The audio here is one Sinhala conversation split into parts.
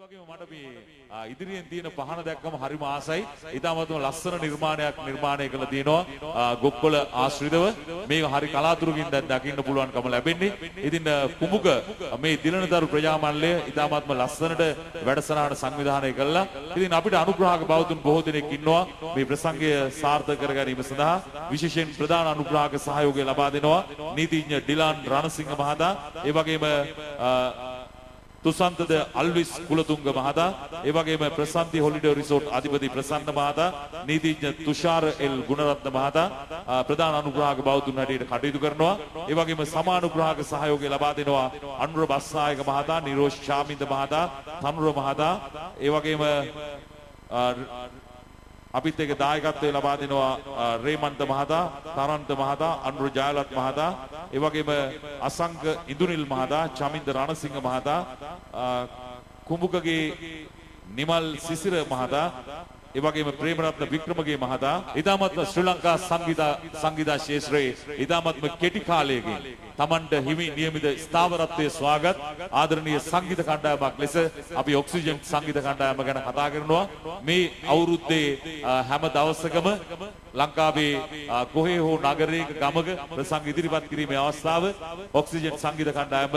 වගේම මට මේ ඉදිරියෙන් තියෙන පහන දැක්කම හරිම ආසයි. ඊටමත්ම ලස්සන නිර්මාණයක් නිර්මාණය කළා තියෙනවා. ගොක්කොල ආශ්‍රිතව මේක හරි කලාතුරකින් දැන් දකින්න පුළුවන්කම ලැබෙන්නේ. ඉතින් කුඹුක මේ දිලනදරු ප්‍රජාමණ්ඩලය ඊටමත්ම ලස්සනට වැඩසටහන සංවිධානය කළා. ඉතින් අපිට අනුග්‍රහක බෞද්ධුන් බොහෝ දෙනෙක් ඉන්නවා මේ ප්‍රසංගය සාර්ථක කර ගැනීම සඳහා විශේෂයෙන් ප්‍රධාන අනුග්‍රහක සහයෝගය ලබා දෙනවා නීතිඥ ඩිලාන් රණසිංහ මහතා. ඒ වගේම තුසන්තද අල්විස් කුලතුංග මහතා, ඒ වගේම ප්‍රසන්ති හොලිඩේ රිසෝට් අධිපති ප්‍රසන්න මහතා, නීතිඥ තුෂාර එල් ගුණරත්න මහතා ප්‍රධාන අනුග්‍රහක බෞද්ධුන් හැටියට කටයුතු කරනවා. ඒ වගේම සමානුග්‍රහක සහයෝගය ලබා දෙනවා අනුර බස්සායක මහතා, නිරෝෂ් ශාමින්ද මහතා, තනුර මහතා, ඒ වගේම අපිත් එක්ක දායකත්වය ලබා දෙනවා රේමන්ත මහතා, තරන්ත මහතා, අනුර ජයලත් මහතා, ඒ වගේම අසංක ඉඳුනිල් මහතා, චමින්ද රණසිංහ මහතා, කුඹුකගේ නිමල් සිසිර මහතා, ඒ වගේම ප්‍රේමරත්න වික්‍රමගේ මහතා ඉතාමත්ම ශ්‍රී ලංකා සංගීත ශාස්ත්‍රයේ ඉතාමත්ම කෙටි කාලයකින් තමන්ට හිමි නියමිත ස්ථාවරත්වයේ ස්වාගත් ආදරණීය සංගීත කණ්ඩායමක් ලෙස අපි ඔක්සිජන් සංගීත කණ්ඩායම ගැන කතා කරනවා. මේ අවුරුද්දේ හැම දවසකම ලංකාවේ කොහේ හෝ නගරයක ගමක ප්‍රසංග ඉදිරිපත් කිරීමේ අවස්ථාව ඔක්සිජන් සංගීත කණ්ඩායම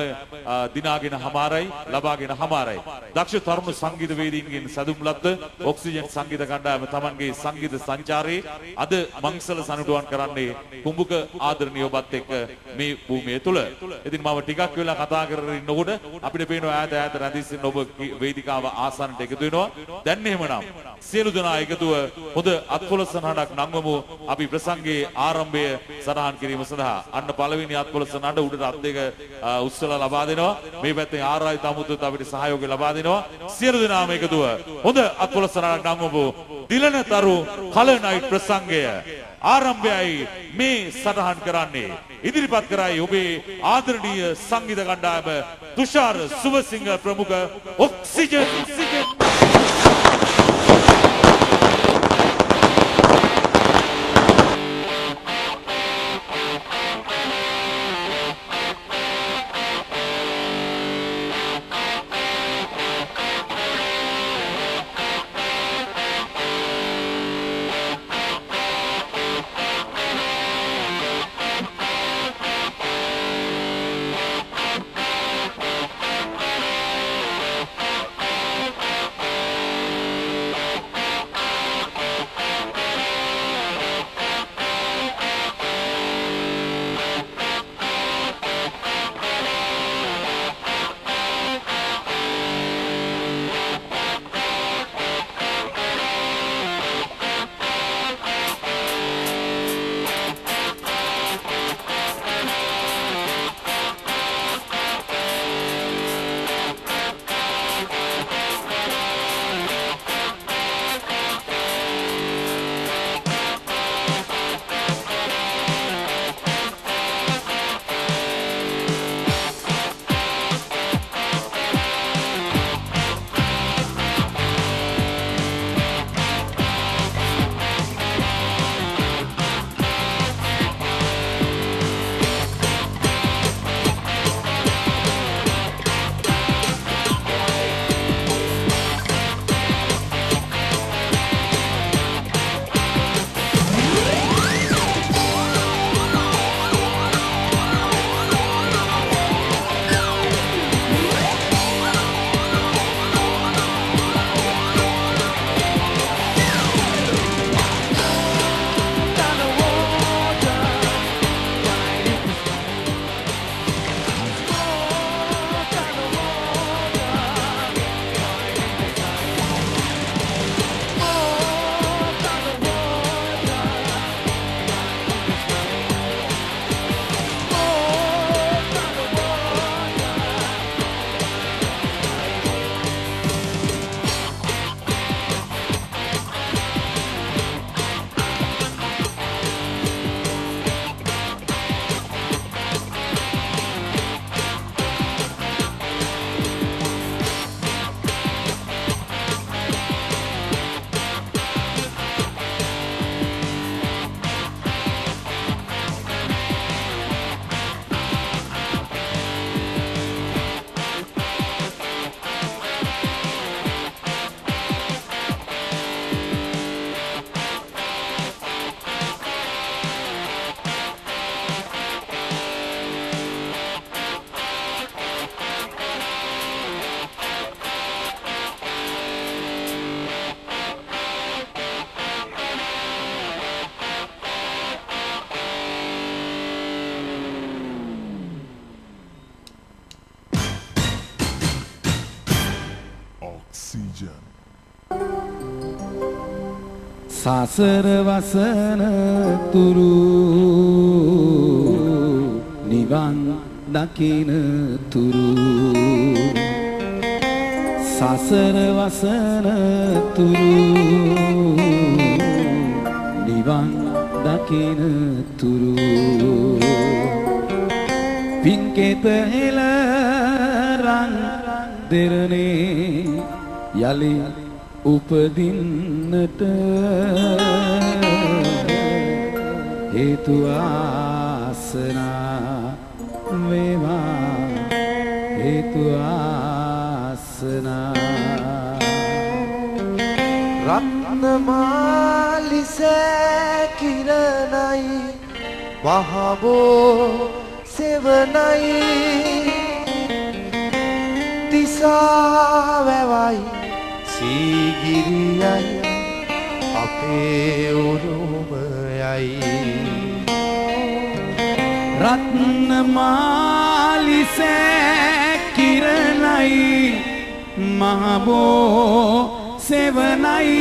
දිනාගෙන හමාරයි ලබාගෙන හමාරයි. දක්ෂ තරුණ සංගීත වේදීන්ගෙන් සැදුම්ලත් ඔක්සිජන් සංගීත කණ්ඩායම තමන්ගේ සංගීත සංචාරයේ අද මංසල සනිටුවන් කරන්නේ කුඹුක ආදරණීය ඔබත් එක්ක මේ භූමිය තුල. ඉතින් මම ටිකක් වෙලා කතා කරගෙන ඉන්නකොට අපිට පේනවා ඈත රැඳී සිටින ඔබ වේදිකාව ආසන්නට එකතු වෙනවා. දැන් එහෙමනම් සියලු දෙනා එකතුව හොඳ අත්කොලස නඩක් නංවමු අපි ප්‍රසංගයේ ආරම්භය සටහන් කිරීම සඳහා. අන්න පළවෙනි අත්කොලස නඩ උඩට අත් දෙක උස්සලා ලබා දෙනවා. මේ පැත්තේ ආරායි තමුතුත් අපිට සහයෝගය ලබා දෙනවා. සියලු දෙනාම එකතුව හොඳ අත්කොලස නඩක් නංවමු. දිලනතරු කලනයිට් ප්‍රසංගය ආරම්භයයි මේ සටහන් කරන්නේ. ඉදිරිපත් කරයි ඔබේ ආදරණීය සංගීත කණ්ඩායම තුෂාර සුවසිංහ ප්‍රමුඛ ඔක්සිජන්. Oxygen. සසර වසන තුරු නිවන් දකින තුරු සසර වසන තුරු නිවන් දකින තුරු පින්කෙත හෙල රන් දෙරනේ යලි උපදින්නට හේතු ආසනා වේවා හේතු ආසනා රත්නමාලි සැකිරණයි වහබෝ සෙවණයි තිසා වැවයි සීගිරියයි අපේ උරුමයයි රත්නමාලි සැකිරණයි මහබෝ සෙවණයි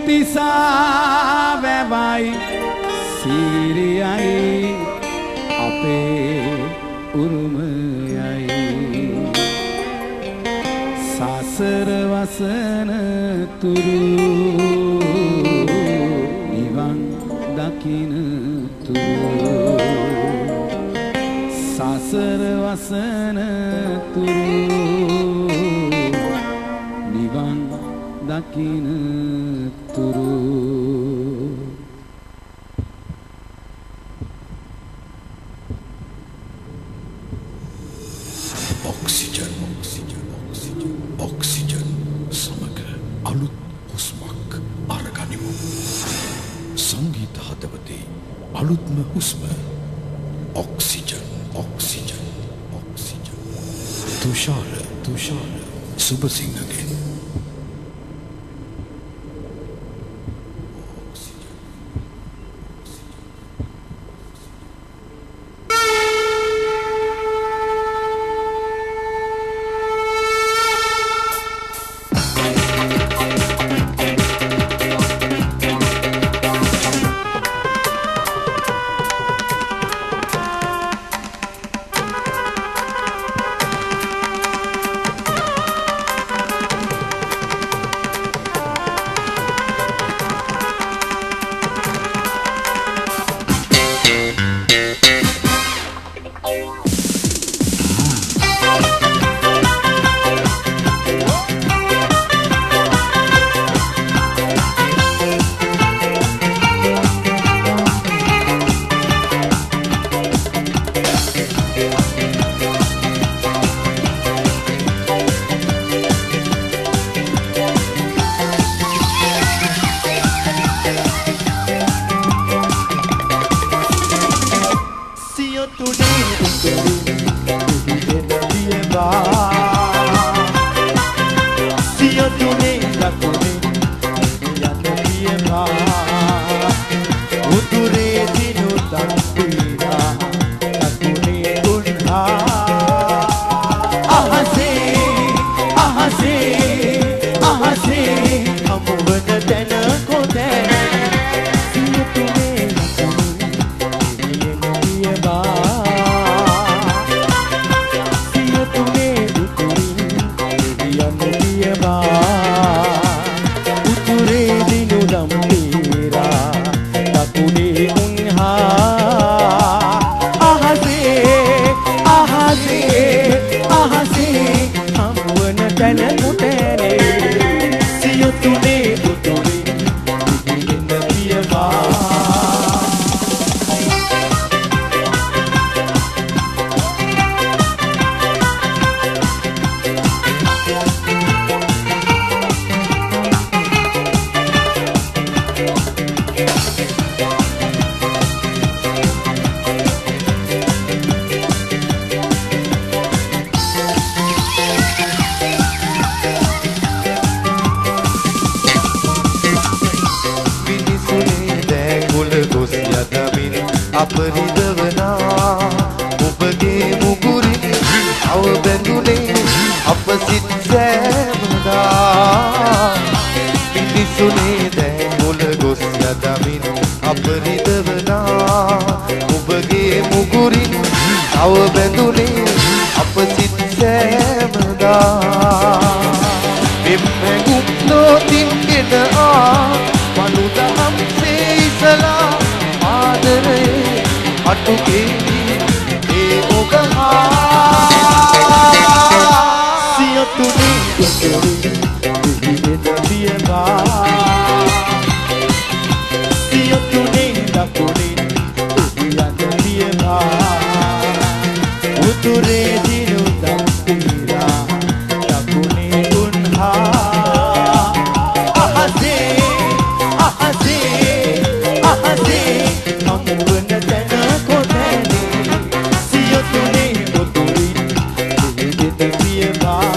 තිසා වැවයි සීරියයි අපේ උරුමයයි සසර වසන තුරු නිවන් දකින තුරු සසර වසන තුරු නිවන් දකින තුරු Oxygen, oxygen, oxygen, oxygen. Samaga alut husmak arganimu. Sangeeta hadawate alutma husma. Oxygen, oxygen, oxygen. Tushara, tushara. Subasingage. අප පුරා එම්මෙගුම් ලෝතින් ගෙන මනුදහම් සේසලා ආදරේ අටුකේදී ඒ ඔබහා සියතුනේ දෙවිද දියවා සියතුනේ දකුණින් යන දියවා උතුරේ දිනුදම් පීරා දකුණේ දුන්හා අහසේ අමුවන තැන කොතැනේ සියතුනේ උතුරින් දෙවිද දියවා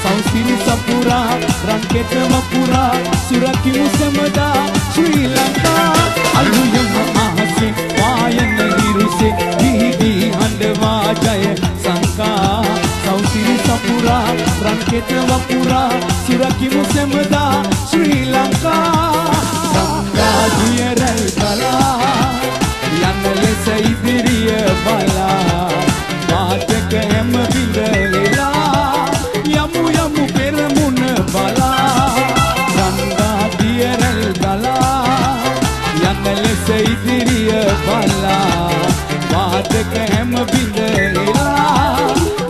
Sausiri sapura, rangket mapura, suraki musamada, Sri Lanka. Aluyam ahase, wayan hiruse, didi handwa jaya sanka. Sausiri sapura, rangket mapura, suraki musamada, Sri Lanka. Sangga diyaral kala, yan lesa idiriya bala, baataka em bindela. Yamu yamu peramun bala Ganga diyaral gala Yanna lesa idiriya bala Vaadaka hem bindela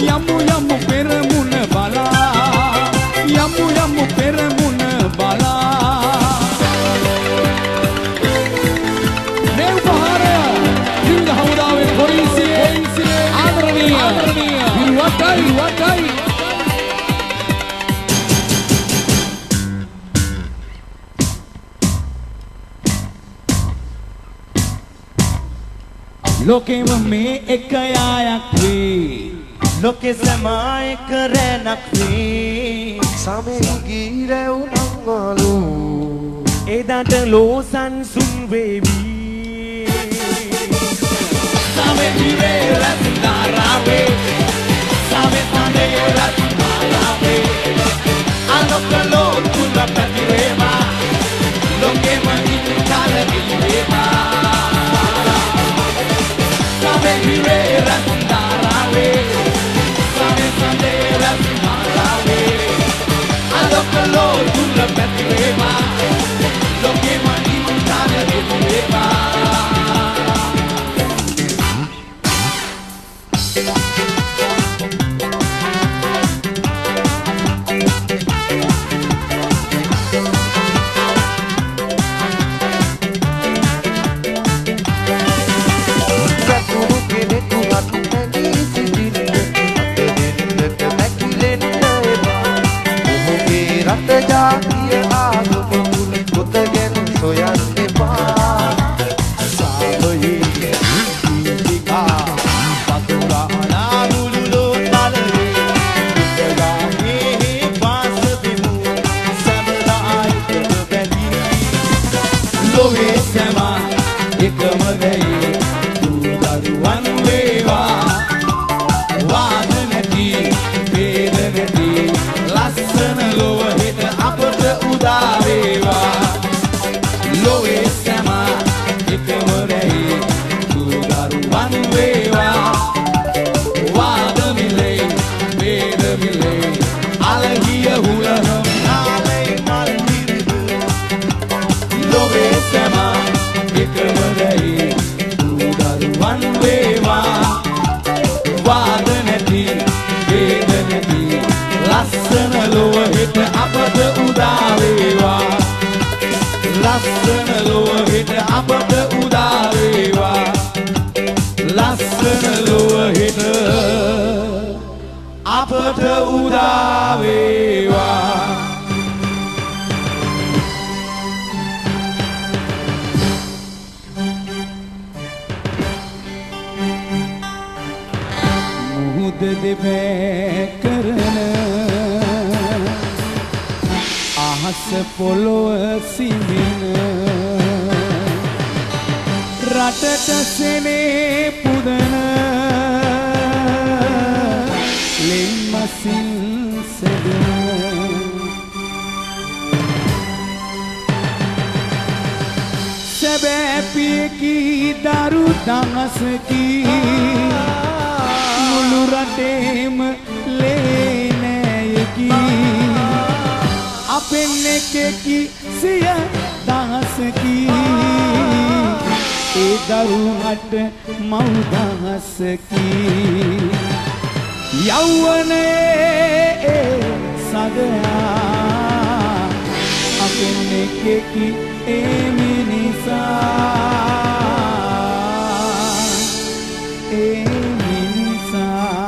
Yamu yamu peramun bala Yamu yamu peramun bala Dev Pahara Hinga Haudawe Polisiye Adaraniya Viruwatai Loke me ek aayak ve Loke sama ek rෑනක් වේ සමෙහි රැවුනංගලු එදාට ලෝසන් සුන් වේවි Samehi rasnarawe Sametane rasnarawe Alokalo tula patirema Loke mahin kalagilema Samehi rasnarawe Sametane rasnarawe Alokalo tula patirema Loke mahin kalagilema ජාතිය ආගමකුල පොත ගැන සොයන්න එපා සාවයේ දීපිකා පතුරා අනාමුළුලෝ තලයේ පුතගාමේ පාස බිමු සමදායිතව බැඳි ලෝකේ සෑම එකම වෙයි දුරුවන් වේවා වාද නැති වේද නැති ලස්සන ලොව අපට උදා වේවා ලෝකේ සෑම එකම රැයි දුරුවන් වේවා වාද මිලේ වේද මිලේ අලගිය හුලහම නාලේ මල් නිරිදු ලෝකේ සෑම එකම රැයි දුරුවන් වේවා වාද නැති වේද නැති ලස්සන ලොව හිට අපට උදා වේවා ලස්සන ලොව හිට අපට උදා වේවා ලස්සන ලොව හිට අපට උදා වේවා මුහුද දෙපෑ කරන අහස පොළොව සිඹින රටට සෙනේ පුදන ලෙම්මසින් සෙදන සැබෑ පියකි දරු දමසකි මුළු රටේම ලේනෑයකි අපෙන් එකකි සිය දහසකි ඒ දරුහට මව්දහසකි යෞවනයේ සදයා අපෙන් එකකි ඒ මිනිසා ඒ මිනිසා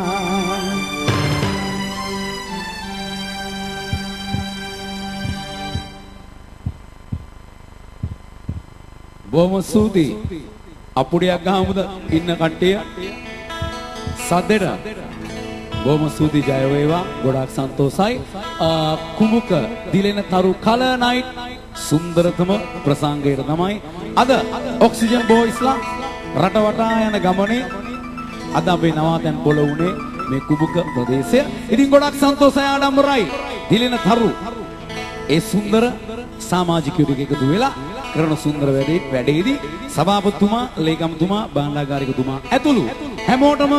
බොහොම ස්තුතියි අපුඩියක් ගහමුද ඉන්න කට්ටිය සද්දෙට බොහොම ස්තුතියි ජය වේවා ගොඩාක් සන්තෝසයි කුඹුක දිලෙන තරු කලර් නයිට් සුන්දරතම ප්‍රසංගයට තමයි අද ඔක්සිජන් බෝයිස්ලා රට වටා යන ගමනේ අද අපේ නවාතැන් පොළ උනේ මේ කුඹුක ප්‍රදේශය ඉතින් ගොඩාක් සන්තෝසයි ආඩම්බරයි දිලෙන තරු ඒ සුන්දර සමාජිකයෝ එකතු වෙලා කරන සුන්දර වැඩේදී සභාපතිතුමා, ලේකම්තුමා, බාණ්ඩාගාරිකතුමා ඇතුළු හැමෝටම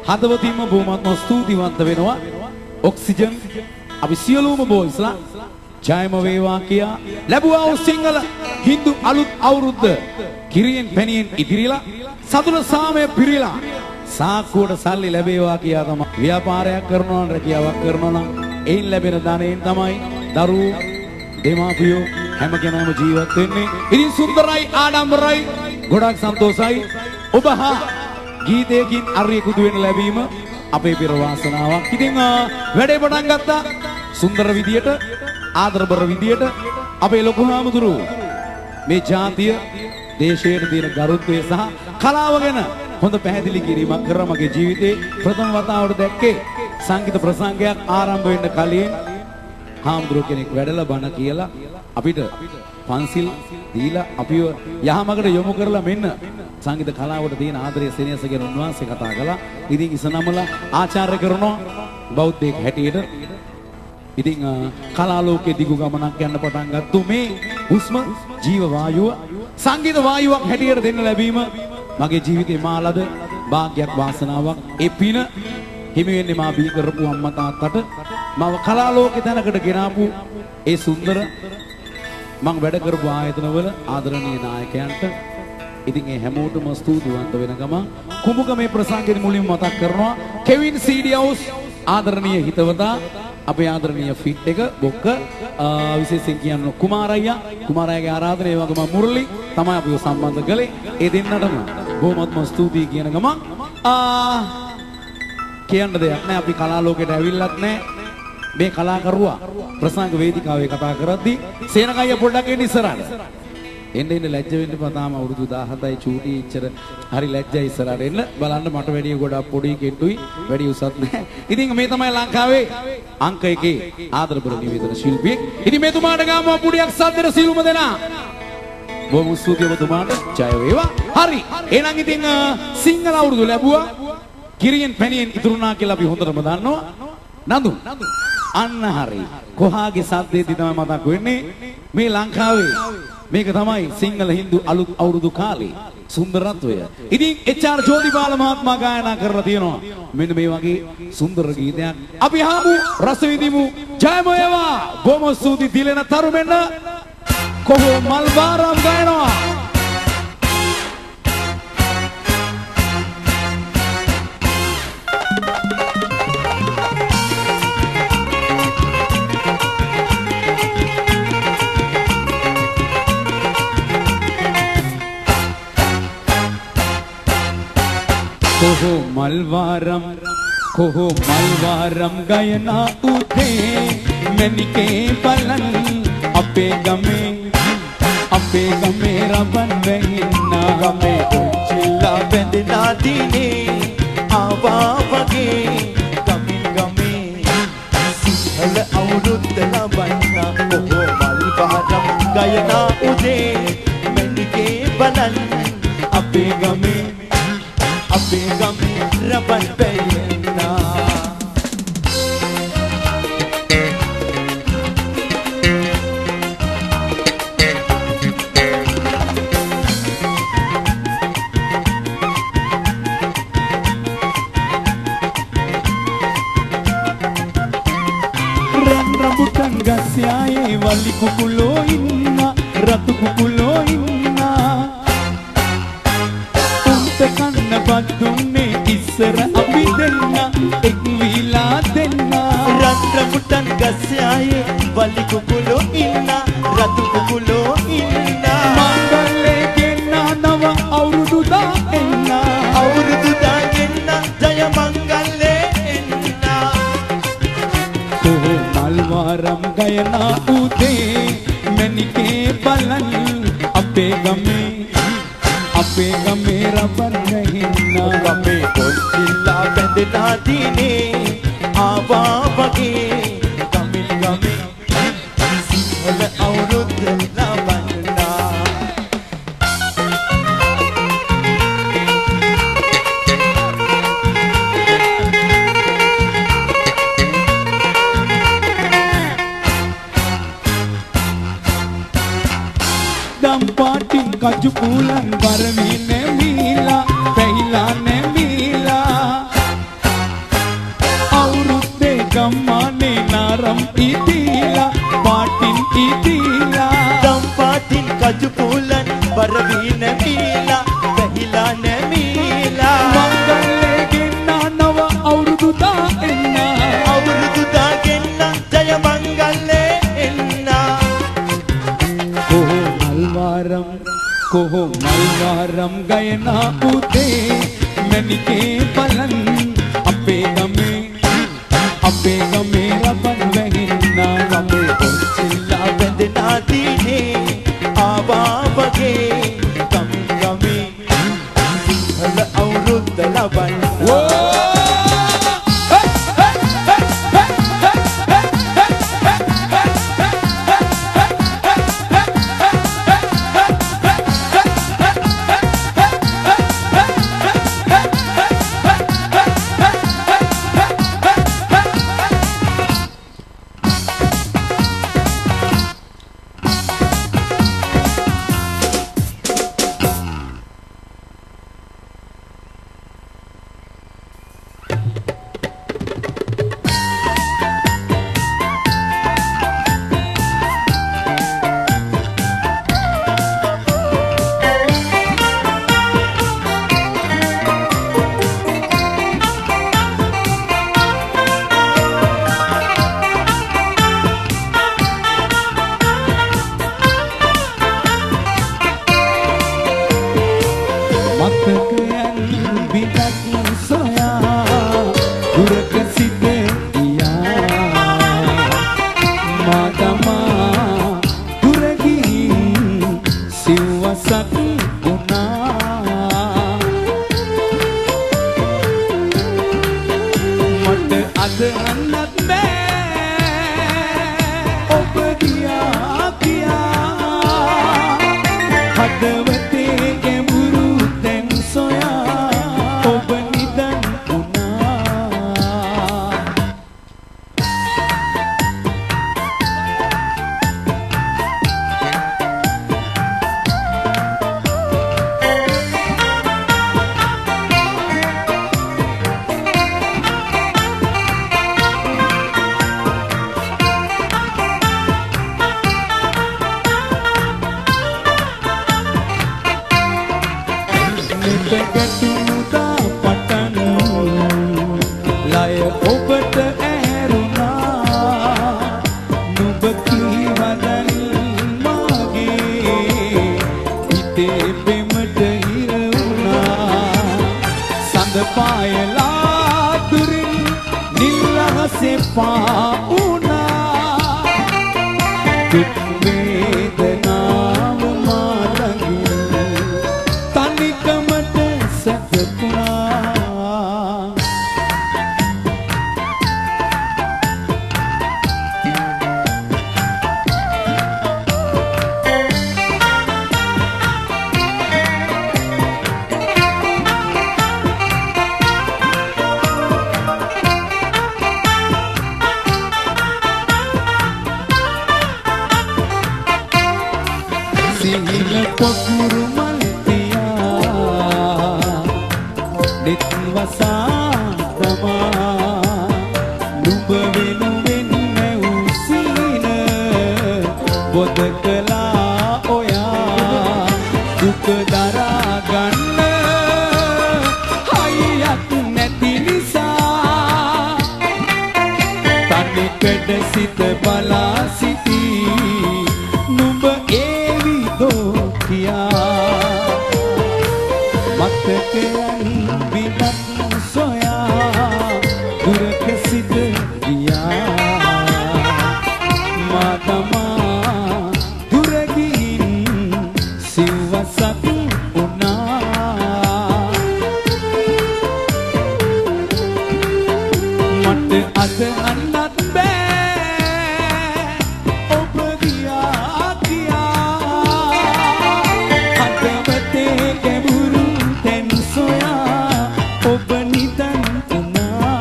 හදවතින්ම බොහොමත්ම ස්තුතිවන්ත වෙනවා. ඔක්සිජන් අපි සියලුම බෝයිස්ලා ජයම වේවා කියා ලැබුවා වූ සිංහල හින්දු අලුත් අවුරුද්ද කිරියෙන් පැණියෙන් ඉදිරිලා සතුට සාමය පිරීලා සාක්කුවට සල්ලි ලැබේවා කියා තමයි ව්‍යාපාරයක් කරනවා නම් රැකියාවක් කරනවා නම් එයින් ලැබෙන ධනයෙන් තමයි දරුවෝ දෙමාපියෝ හැම කෙනාම ජීවත් වෙන්නේ. ඉතින් සුන්දරයි ආඩම්බරයි ගොඩක් සන්තෝසයි ඔබ හා ගීතයකින් අරියකුදු වෙන ලැබීම අපේ පෙර වාසනාවක්. ඉතින් වැඩේ පටන් ගත්තා සුන්දර විදියට ආදරබර විදියට අපේ ලොකු හාමුදුරුවෝ මේ ජාතිය දේශයට තියෙන ගරුත්වය සහ කලාව ගැන හොඳ පැහැදිලි කිරීමක් කරා මගේ ජීවිතේ ප්‍රථම වතාවට දැක්කේ සංගීත ප්‍රසංගයක් ආරම්භ වෙන්න කලින් හාමුදුරුවෝ කෙනෙක් වැඩලා බණ කියලා අපිට පන්සිල් දීලා අපිව යහමගට යොමු කරලා මෙන්න සංගීත කලාවට තියෙන ආදරය සෙනෙහස ගැන උන්වහන්සේ කතා කළා. ඉතින් ඉසනමලා ආචාර්ය කරනවා බෞද්ධයෙක් හැටියට. ඉතින් කලා ලෝකයේ දිගු ගමනක් යන්න පටන් ගත්තු මේ හුස්ම ජීව වායුව සංගීත වායුවක් හැටියට දෙන්න ලැබීම මගේ ජීවිතේ මාලද වාග්යක් වාසනාවක්. ඒ පින හිමි වෙන්නේ මා බිහි කරපු අම්මා තාත්තට මම කලා ලෝකේ තැනකට ගෙනාපු ඒ සුන්දර මම වැඩ කරපු ආයතනවල ආදරණීය නායකයන්ට. ඉතින් ඒ හැමෝටම ස්තුතිවන්ත වෙන ගමන් කුඹුක මේ ප්‍රසංගෙදි මුලින්ම මතක් කරනවා කෙවින් සීඩි හවුස් ආදරණීය හිතවතා අපේ ආදරණීය ෆිට් එක බොක්ක විශේෂයෙන් කියන්න කුමාරයාගේ ආරාධනය ඒ වගේම මුරලි තමයි අපිව සම්බන්ධ කළේ. ඒ දෙන්නටම බොහොමත්ම ස්තුතියි කියන ගමන් කියන්න දෙයක් නැහැ. අපි කලා ලෝකයට ඇවිල්ලත් නැහැ. මේ කලාකරුවා ප්‍රසංග වේදිකාවේ කතා කරද්දී සේනකయ్య පොඩ්ඩක් එන්න ඉස්සරහට. එන්න ලැජ්ජ වෙන්න එපා. තාම අවුරුදු 17යි චූටි ඉච්චර හරි ලැජ්ජයි ඉස්සරහට එන්න. බලන්න මට වැඩිය ගොඩක් පොඩි කෙට්ටුයි වැඩි උසත් නැහැ. ඉතින් මේ තමයි ලංකාවේ අංක 1 ආදරබර නිවේදන ශිල්පියෙක්. ඉතින් මෙතුමාට ගාම පුඩියක් සද්දෙට සිළුම දෙනා. බොහොම ස්තුතියි ඔබතුමාට. ජය වේවා. හරි. එහෙනම් ඉතින් සිංහල අවුරුදු ලැබුවා. කිරියෙන් පැණියෙන් ඉතුරුනා කියලා අපි හොඳටම දන්නවා. නඳුන් අන්න හරි. කොහාගේ සද්දේදී තමයි මතක් වෙන්නේ මේ ලංකාවේ මේක තමයි සිංහල හින්දු අලුත් අවුරුදු කාලේ සුන්දරත්වය. ඉතින් එච්.ආර්. ජෝතිපාල මහත්මයා ගායනා කරලා තියෙනවා මෙන්න මේ වගේ සුන්දර ගීතයක්. අපි ආමු රස විඳිමු. ජයම වේවා. බොහොම ස්තුතියි දිලෙන තරුමෙන්න කොහොම මල් බාරම් ගායනවා. කොහො මල්වාරම් ගයනා උතේ මැනිකේ බලන් අපේ ගමේ රබන් වැහිනා ගමේ චිල්ලා බැඳෙනා දිනේ ආවා වගේ ගමේ සිංහල අවුරුද්ද ලබන්න කොහො මල්වාරම් ගයනා උදේ මැනිකේ බලන් අපේ ලබන් බැයිවෙන්නා rambutan gasyaye wali kukulo inna ratu kukulo inna unta kanna badunne issara abi denna ek wila denna rambutan gasyaye wali kukulo inna ratu kukulo inna mangalle genna nawa awrudu da enna අවුරුදු දාගෙන්න ජය මංගල්ලේ එන්න oh malwaram gayana ude manike balan ape game raban nahinna අපේ පොල්චිල්ලා බැඳලා දිනේ ආවා වගේ ගමින් ගමේ සිංහල අවුරුද්ද ලබන්නා dam patin kaju pulan barwine mila pehila ne mila awurudde gammane naram idila patin idila දම් පාටින් කජු පුලන් බරවීන මීලා පැහිලා නැමීලා mangalle genna nawa awrudu da enna අවුරුදු දාගෙන්න ජය මංගල්ලේ එන්න koho malwaram gayana ude manike balan ape game raban wahinna අපේ පොල්චිල්ලා බැඳලා දිනේ ආවා වගේ ගමින් ගමේ සිංහල අවුරුද්ද ලබන්න වසා තමා නුඹ වෙනුවෙන් නැවුසින බොද කළා ඔයා දුක දරා ගන්න හයියක් නැති නිසා තනිකඩ සිත බලා සිටී නුඹ ඒවිදෝ කියා මතකයන් විදක් සොයා දුරක සිට ගියා මා තමා දුර ගිහින් සිව්වසක් වුණා මට අත අන්නත් බෑ ඔබ ගියා කියා හදවතේ ගැඹුරු තැන් සොයා ඔබ නිදන් වුණා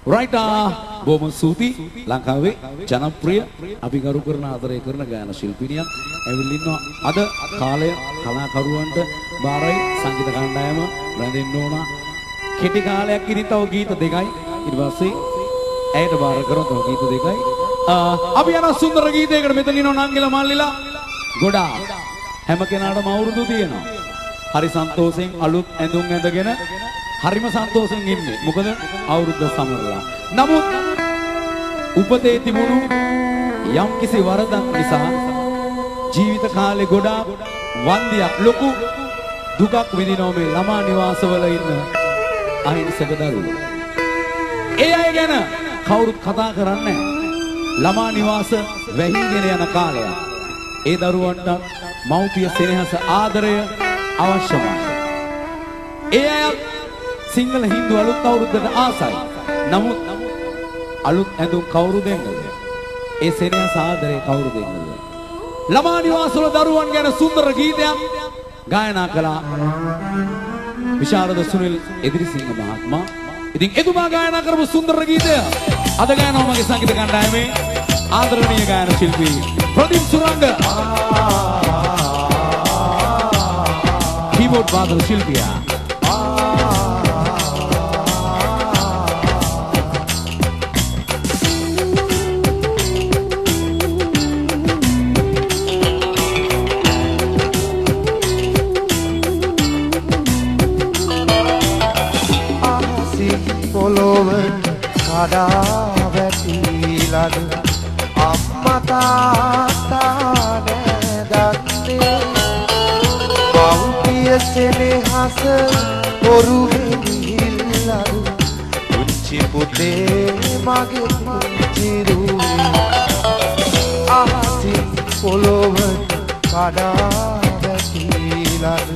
right බොහොම සූති ලංකාවේ ජනප්‍රිය අපි ගරු කරන ආදරය කරන ගායන ශිල්පිනියක් ඇවිල්ලා ඉන්නවා අද කාලය කලාකරුවන්ට බාරයි සංගීත කණ්ඩායම රැඳෙන්න ඕන කෙටි කාලයක් ඉතින් තව ගීත දෙකයි ඊට පස්සේ ඇයට බාර කරන තව ගීත දෙකයි අපි යන සුන්දර ගීතයකට මෙතන ඉන්නවා නංගිලා මල්ලිලා ගොඩාක් හැම කෙනාටම අවුරුදු තියෙනවා හරි සන්තෝෂෙන් අලුත් ඇඳුම් ඇඳගෙන හරිම සන්තෝෂෙන් ඉන්නේ මොකද අවුරුද්ද සමරලා නමුත් උපතේ තිබුණු යම්කිසි වරදක් නිසා ජීවිත කාලේ ගොඩාක් වන්දියක් ලොකු දුකක් විඳිනවා මේ ළමා නිවාසවල ඉන්න අහිංසක දරුවෝ. ඒ අය ගැන කවුරුත් කතා කරන්නේ ළමා නිවාස වැහිගෙන යන කාලයක්. ඒ දරුවන්ට මව්පිය සෙනෙහස ආදරය අවශ්‍යමයි. ඒ අය සිංහල හින්දු අලුත් අවුරුද්දට ආසයි. නමුත් අලුත් ඇඳුම් කවුරු දෙන්නද? ඒ සෙනෙහස ආදරේ කවුරු දෙන්නද? ළමා නිවාසවල දරුවන් ගැන සුන්දර ගීතයක් ගායනා කළා විශාරද සුනිල් එදිරිසිංහ මහත්මයා. ඉතින් එතුමා ගායනා කරපු සුන්දර ගීතය අද ගායනවා මගේ සංගීත කණ්ඩායමේ ආදරණීය ගායන ශිල්පී ප්‍රදීප් සුරංග කීබෝඩ් වාදන ශිල්පියා කඩා වැටිලාද අම්මා තාත්තා නෑදන්නේ මව්පිය සෙනෙහස පොරු වෙනිල්ලාද පුංචි පුතේ මගේ පුංචි දුවේ අහසින් පොළොව කඩා වැටිලාද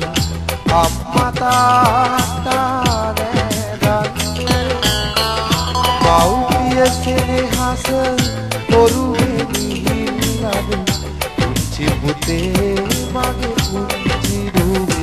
අම්මා තාත්තා මව්පිය සෙනෙහස පොරු වෙනිල්ලාද පුංචි පුතේ මගේ පුංචි දුවේ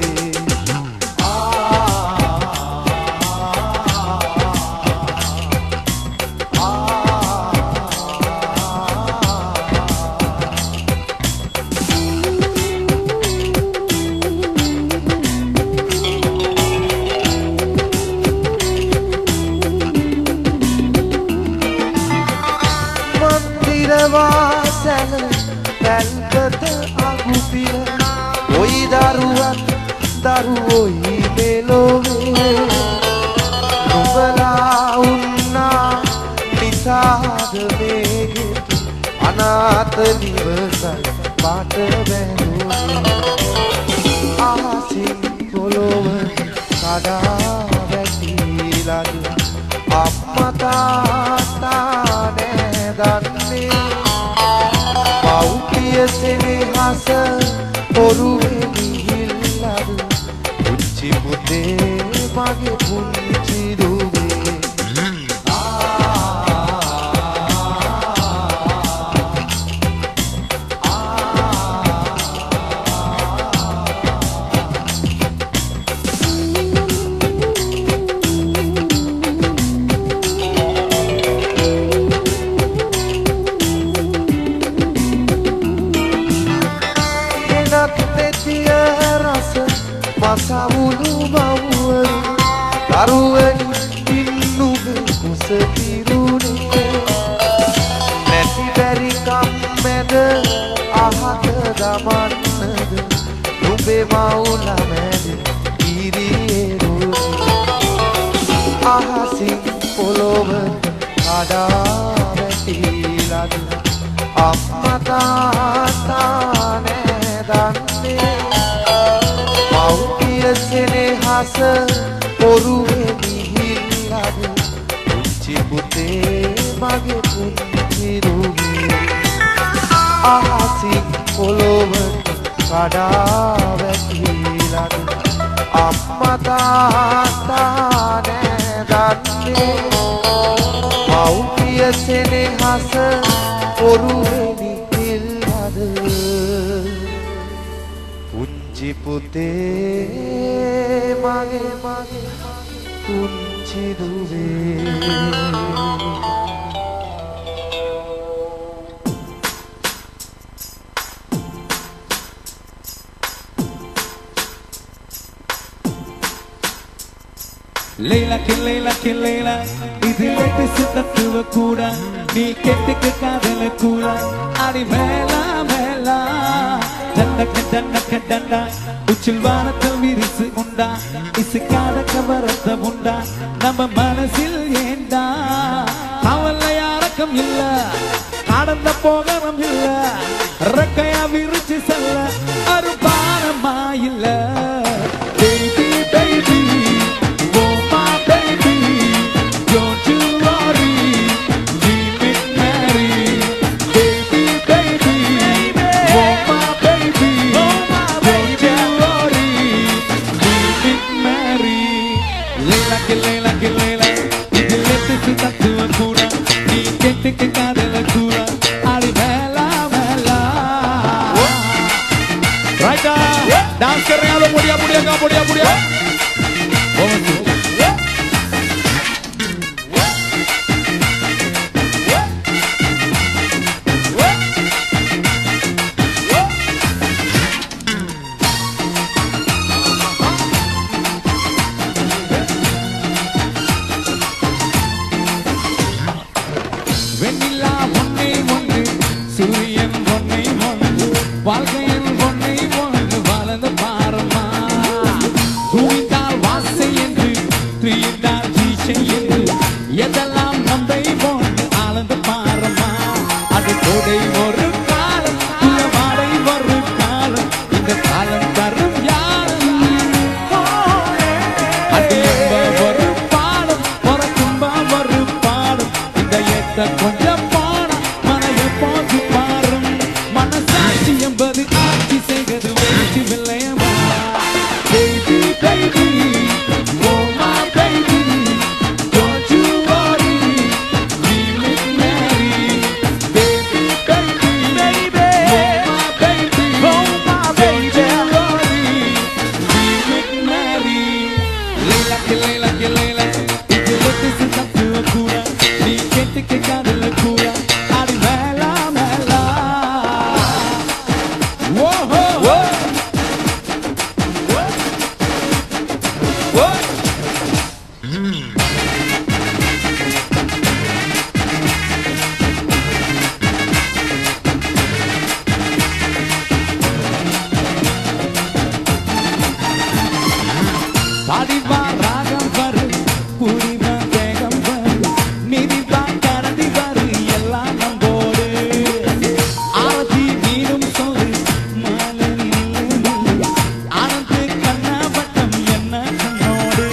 සැන පැල්පත අගුපිර ඔයි දරුවන් දරුවොයි මෙලොවේ නුඹලා උන්නා නිසාද මේගේ අනාථ නිවසයි පාට බැලුවේ ආසින් පොළොව කඩා වැටිලාද අම්මා තාත්තා නෑදන්නේ මව්පිය සෙනෙහස පොරු වෙනිල්ලාද පුංචි පුතේ මගේ පුංචි දුවේ මවුලමැද ඉරියෙරුනි අහසින් පොළොව කඩා වැටිලාද අම්මා තාත්තා නෑ දන්නේ මව්පිය සෙනෙහස පොරුවේ මිහිල්ලාද පුංචි පුතේ මගේ පුංචි රුවේ අහසින් පොළොව කඩා වැටිලාද අම්මා තාත්තා නෑ දන්නේ මව්පිය සෙනෙහස පොරුවේ මිහිල්ලාද පුංචි පුතේ මගේ පුංචි දුවේ Leila que Leila que Leila ഇതിലേക്ക് സിദ്ധത്തുവ കൂടാ നീ കെട്ടിക്ക് കാതല കൂടാ അടി മേല മേല ദണ്ടക ദണ്ടക ദണ്ട ഉച്ചിൽ വാനത്തിൽ വിരിച്ച് ഉണ്ടാ ഇസുകാടക വരത്തമുണ്ടാ നമ്മ മനസ്സിൽ ഏണ്ടാ കവലയാറക്കം ഇല്ല കടന്ന പോകണം ഇല്ല റക്കയ വിരിച്ച് സെല്ല ഒരു പാനമായില്ല baby baby डांस कर रहे हैं लोग बुढ़िया बुढ़िया का बुढ़िया बुढ़िया வெண்ணிலா ஒன்னை ஒன்று சூரியன் ஒன்னை ஒன்று வாழ்க்கையின் ஒன்னை ஒன்று வளர்ந்து பாரமா தூய்ந்தால் வாசை என்று துயிந்தால் வீசை என்று எதெல்லாம் நம்பை ஒன்று ஆழ்ந்து பாரமா அது கொடை ஒரு காலம் குலவாடை ஒரு காலம் இந்த காலம் தரும் யாரும் அது ஒரு பாடம் ஒரு துன்ப ஒரு பாடம் இந்த எத்த கொஞ்சம் பாடம் மனைய போது பாரும் மனசாட்சி என்பது ஆட்சி செய்வது வேட்சி வில்லையமா baby baby oh my baby don't you worry we live merry baby baby baby oh my baby don't you worry we live merry Leila que Leila que Leila ഇതിലേക്ക് സിദ്ധത്തുവ കൂടാ നീ കെട്ടിക്ക് കാതല കൂടാ അടി മേല മേല whoa whoa பாடிவா ராகம் வரு புரிவா வேகம் வரு நிதிவா கடதி வரு எல்லாம் நம்போடு ஆதி நீரும் சொல்லு மாலை நில்லு ஆனந்து கண்ணாவட்டம் என்ன கண்ணோடு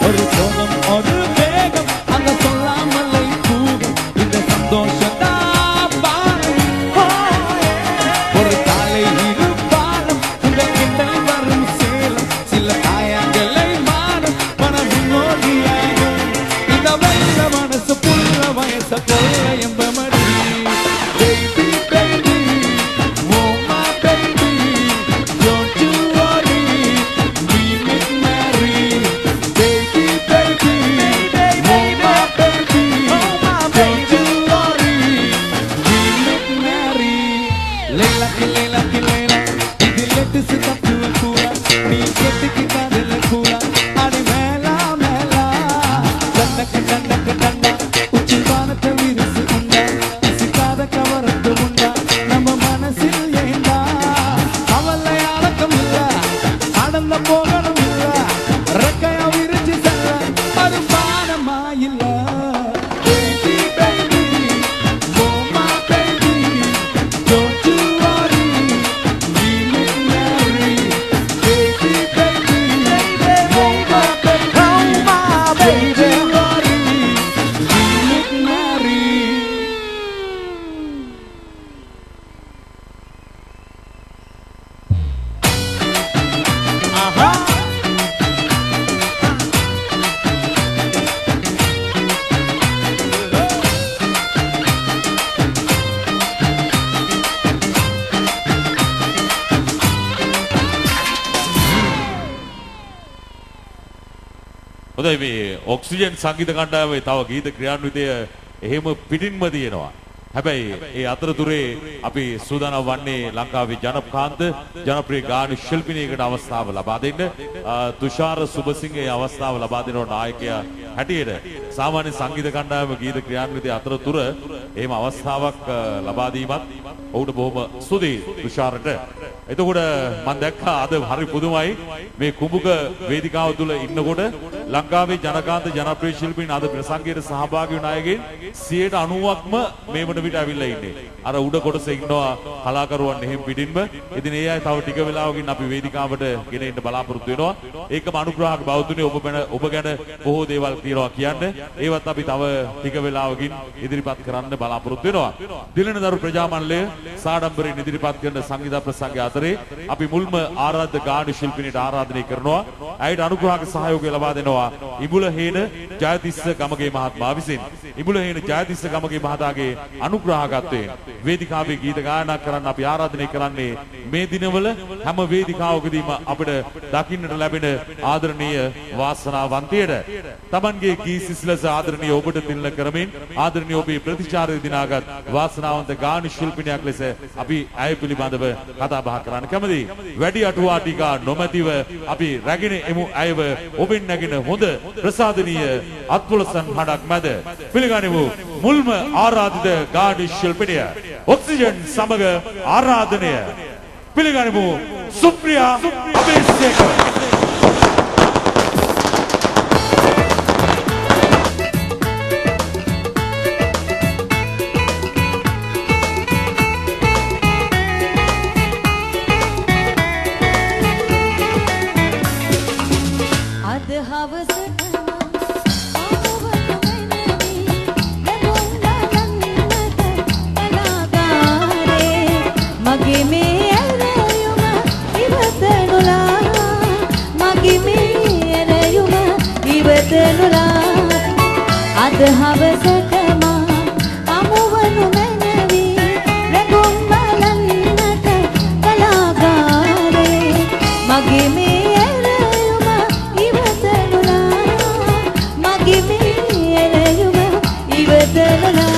ஒரு சோகம் ஒரு வேகம் அந்த சொல்லாமலை பூகம் இந்த சந்தோஷத்தா பாடும் ஒரு காலை இரு பாடம் இந்த கிண்டல் வரும் சேலம் சில காயங்களை மாறும் மனம் நோடியாகும் இந்த வெள்ள மனசு புள்ள வயச கொள்ள எம்பமடி baby baby oh my baby don't you worry we live merry baby baby oh my baby don't you worry we live merry Leila que Leila que Leila ഇതിലേക്ക് സിദ്ധത്തുവ കൂടാ നീ കെട്ടിക്ക് കാതല കൂടാ അടി മേല മേല ദണ്ടക ദണ്ടക ദണ്ട ഉച്ചിൽ വാനത്തിൽ വിരിച്ച് ഉണ്ടാ ഇസുകാത കവരത്തുമുണ്ടാ നമ്മ മനസ്സിൽ ഏണ്ടാ കവലയാളക്കം ഇല്ല හොඳයි මේ ඔක්සිජන් සංගීත කණ්ඩායමේ තව ගීත ක්‍රියාන්විතය එහෙම පිටින්ම තියෙනවා. හැබැයි ඒ අතරතුරේ අපි සූදානම් වන්නේ ලංකාවේ ජනකාන්ත ජනප්‍රිය ගාන ශිල්පිනියකට අවස්ථාව ලබා දෙන්න. තුෂාර සුබසිංහ ඒ අවස්ථාව ලබා දෙන නායකයා හැටියට සාමාන්‍ය සංගීත කණ්ඩායම ගීත ක්‍රියාන්විතය අතරතුර එහෙම අවස්ථාවක් ලබා දීමත් ඔහුට බොහොම ස්තුතියි තුෂාරට. එතකොට මම දැක්කා අද හරි පුදුමයි මේ කුඹුක වේදිකාව තුල ඉන්නකොට ලංකාවේ ජනකාන්ත ජනප්‍රිය ශිල්පීන් අද ප්‍රසංගයට සහභාගී වුණ අයගෙන් 90%ක්ම මේ වන විට ඇවිල්ලා ඉන්නේ. අර උඩ කොටසේ ඉන්නවා කලාකරුවන් එහෙම පිටින්ම. ඉතින් ඒ අය තව ටික වෙලාවකින් අපි වේදිකාවට ගෙන එන්න බලාපොරොත්තු වෙනවා. ඒකම අනුග්‍රහක බෞද්ධුනේ ඔබ ගැන බොහෝ දේවල් කියනවා කියන්නේ. ඒවත් අපි තව ටික වෙලාවකින් ඉදිරිපත් කරන්න බලාපොරොත්තු වෙනවා. දිලනදරු ප්‍රජාමණ්ඩලය සාඩම්බරයෙන් ඉදිරිපත් කරන සංගීත ප්‍රසංගය අතරේ අපි මුල්ම ආරාධ්‍ය ගාන ශිල්පිනියට ආරාධනය කරනවා. ඇයට අනුග්‍රහක සහයෝගය ලබා දෙනවා ඉඹුලහේන ජයතිස්ස ගමගේ මහත්මයා විසින්. ඉඹුලහේන ජයතිස්ස ගමගේ මහතාගේ අනුග්‍රහකත්වයෙන් වේදිකාවේ ගීත ගායනා කරන්න අපි ආරාධනය කරන්නේ මේ දිනවල හැම වේදිකාවකදීම අපිට දකින්නට ලැබෙන ආදරණීය වාසනාවන්තයට තමන්ගේ කී සිසිලස ආදරණීය ඔබට තිල්න කරමින් ආදරණීය ඔබේ ප්‍රතිචාරය දිනාගත් වාසනාවන්ත ගාන ශිල්පිනියක් ලෙස අපි ඇය පිළිබඳව කතා බහ කරන්න කැමතියි. වැඩි අටුවා ටිකා නොමැතිව අපි රැගෙන එමු ඇයව ඔබෙන් නැගෙන හොඳ ප්‍රසාදනීය අත්පොලසන් හඬක් මැද පිළිගනිමු මුල්ම ආරාධිත ගාන ශිල්පිනිය ඔක්සිජන් සමග ආරාධනය පිළිගනිමු සුප්‍රියා අබේසේකර. අද හවසට මා අමුවනු මැනවි රැඟුම් බලන්නට කලාගාරේ මගේ මේ ඇරයුම ඉවතනුලා මගේ මේ ඇරයුම ඉවතනුලා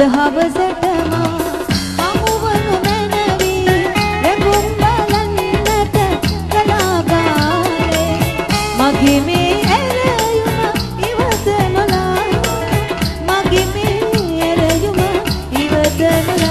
හවසට මා අමුවනු මැනවි රැඟුම් බලන්නට කලාගාරේ මගේ මේ ඇරයුම ඉවතනුලා මගේ මේ ඇරයුම ඉවතනුලා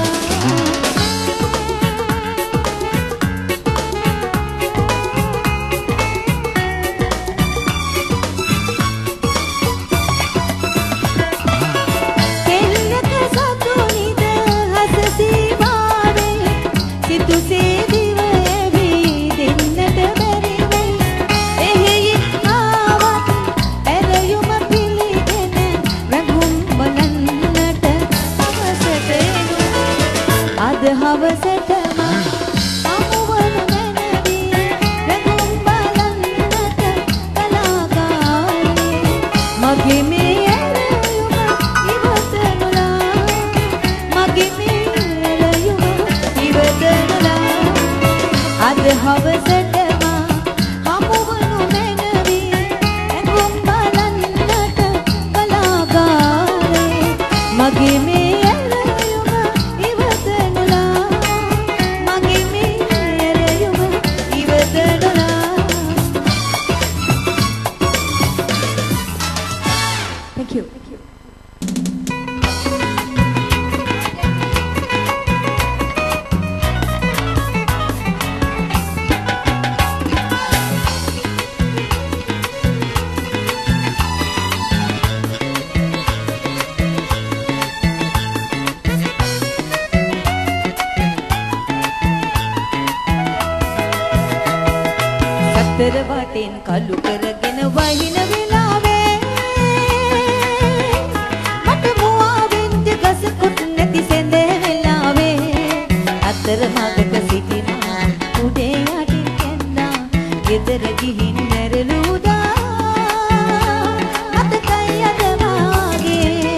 හවසට මා අමුවනු මැනවි රැඟුම් බලන්නට කලාගාරේ මගේ මේ ඇරයුම ඉවතනුලා මගේ මේ ඇරයුම ඉවතනුලා අද හවසට මා අමුවනු මැනවි රැඟුම් බලන්නට කලාගාරේ මගේ මේ සතර වටෙන් කළු කරගෙන වහින වෙලාව අතර මගක සිටිනා උඩේ යටින් කැන්දා ගෙදර ගිහින් මැරලුදා මතකයි අද වාගේ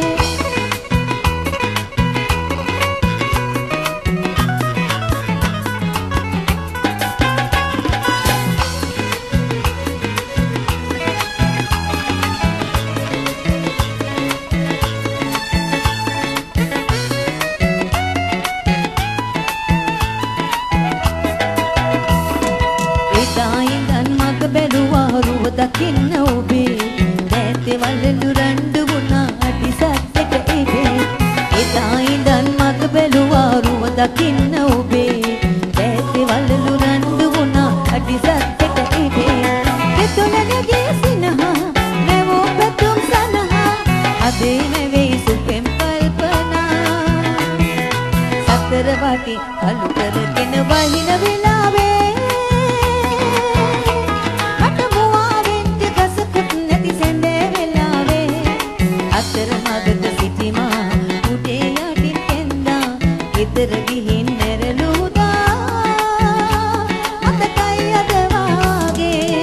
දකින්න ඔබේ දැතෙවලු රණ්ඩු වුණා අඩිසත්තට ඉබේ එදා ඉඳන් මග බැලුවා රුව දකින්න ඔබේ දැතෙවලු රණ්ඩු වුණා අඩිසත්තට ඉබේ දෙතොලගේ සිනහා නැවෝ පැතුම් සනහා අදේ නෙවෙයි සුපෙම් කල්පනා සතර වටි අලු කරගෙන වහින වෙලාවේ අතර මගක සිටිමා උඩේ යටින් කැන්දා ගෙදර ගිහින් මැරලුදා මතකයි අද වාගේ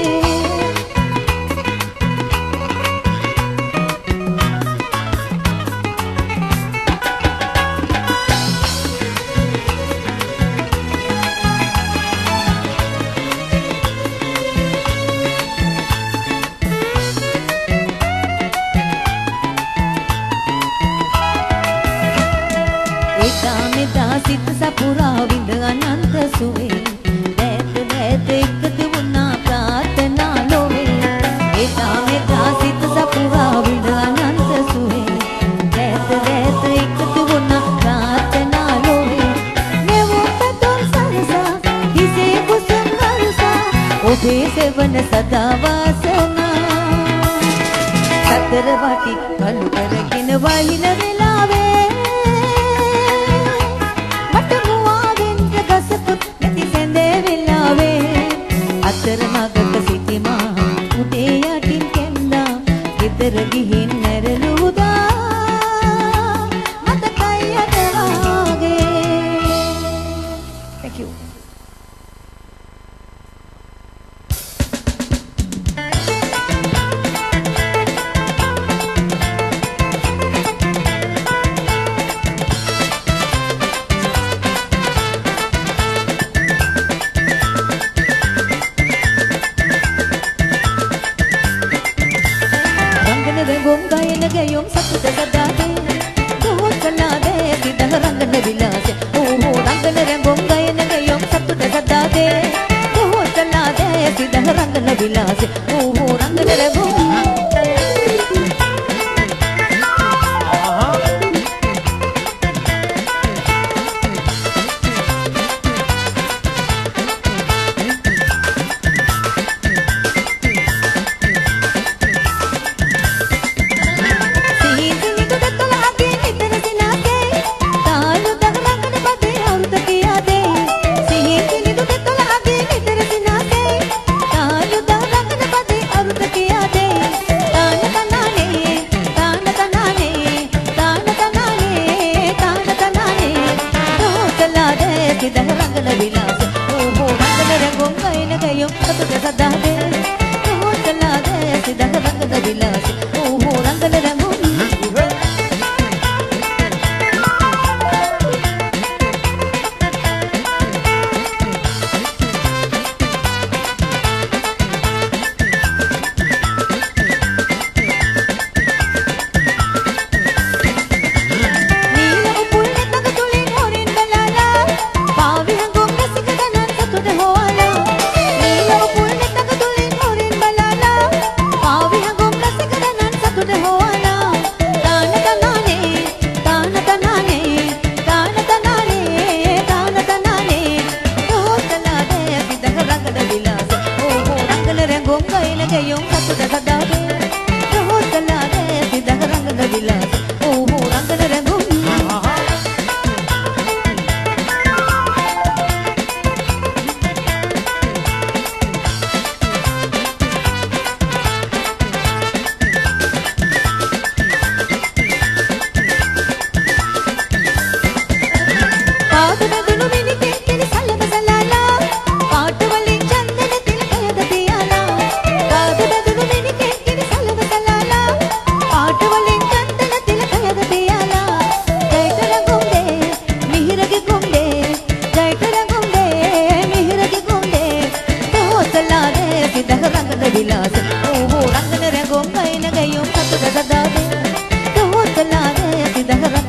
සිත සපුරා විඳ අනන්ත සුවේ දැත දැත එකතු වුණා ප්‍රාර්ථනා ලොවේ එදා මෙදා සිත සපුරා විඳ අනන්ත සුවේ දැත දැත එකතු වුණා ප්‍රාර්ථනා ලොවේ නෙවෝ පැතුම් සරසා හිසේ කුසුම් වරසා ඔබේ සෙවන සදා වාසනා සතර වටි කලු කරගෙන වහින වෙලාවේ අතර මගක සිටිමා උඩේ යටින් කැන්දා ගෙදර ගිහින් මැරලුදා මතකයි අද වාගේ. Thank you. ගයොම් සතුට සදාදේ දුහොත් කලාදේ සිදහ රංගන විලාසය ඕහෝ රංගන රැඟොම් ගයන ගයොම් සතුට සදාදේ දුහොත් කලාදේ සිදහ රංගන විලාසය ඕහෝ රංගන රැඟොම්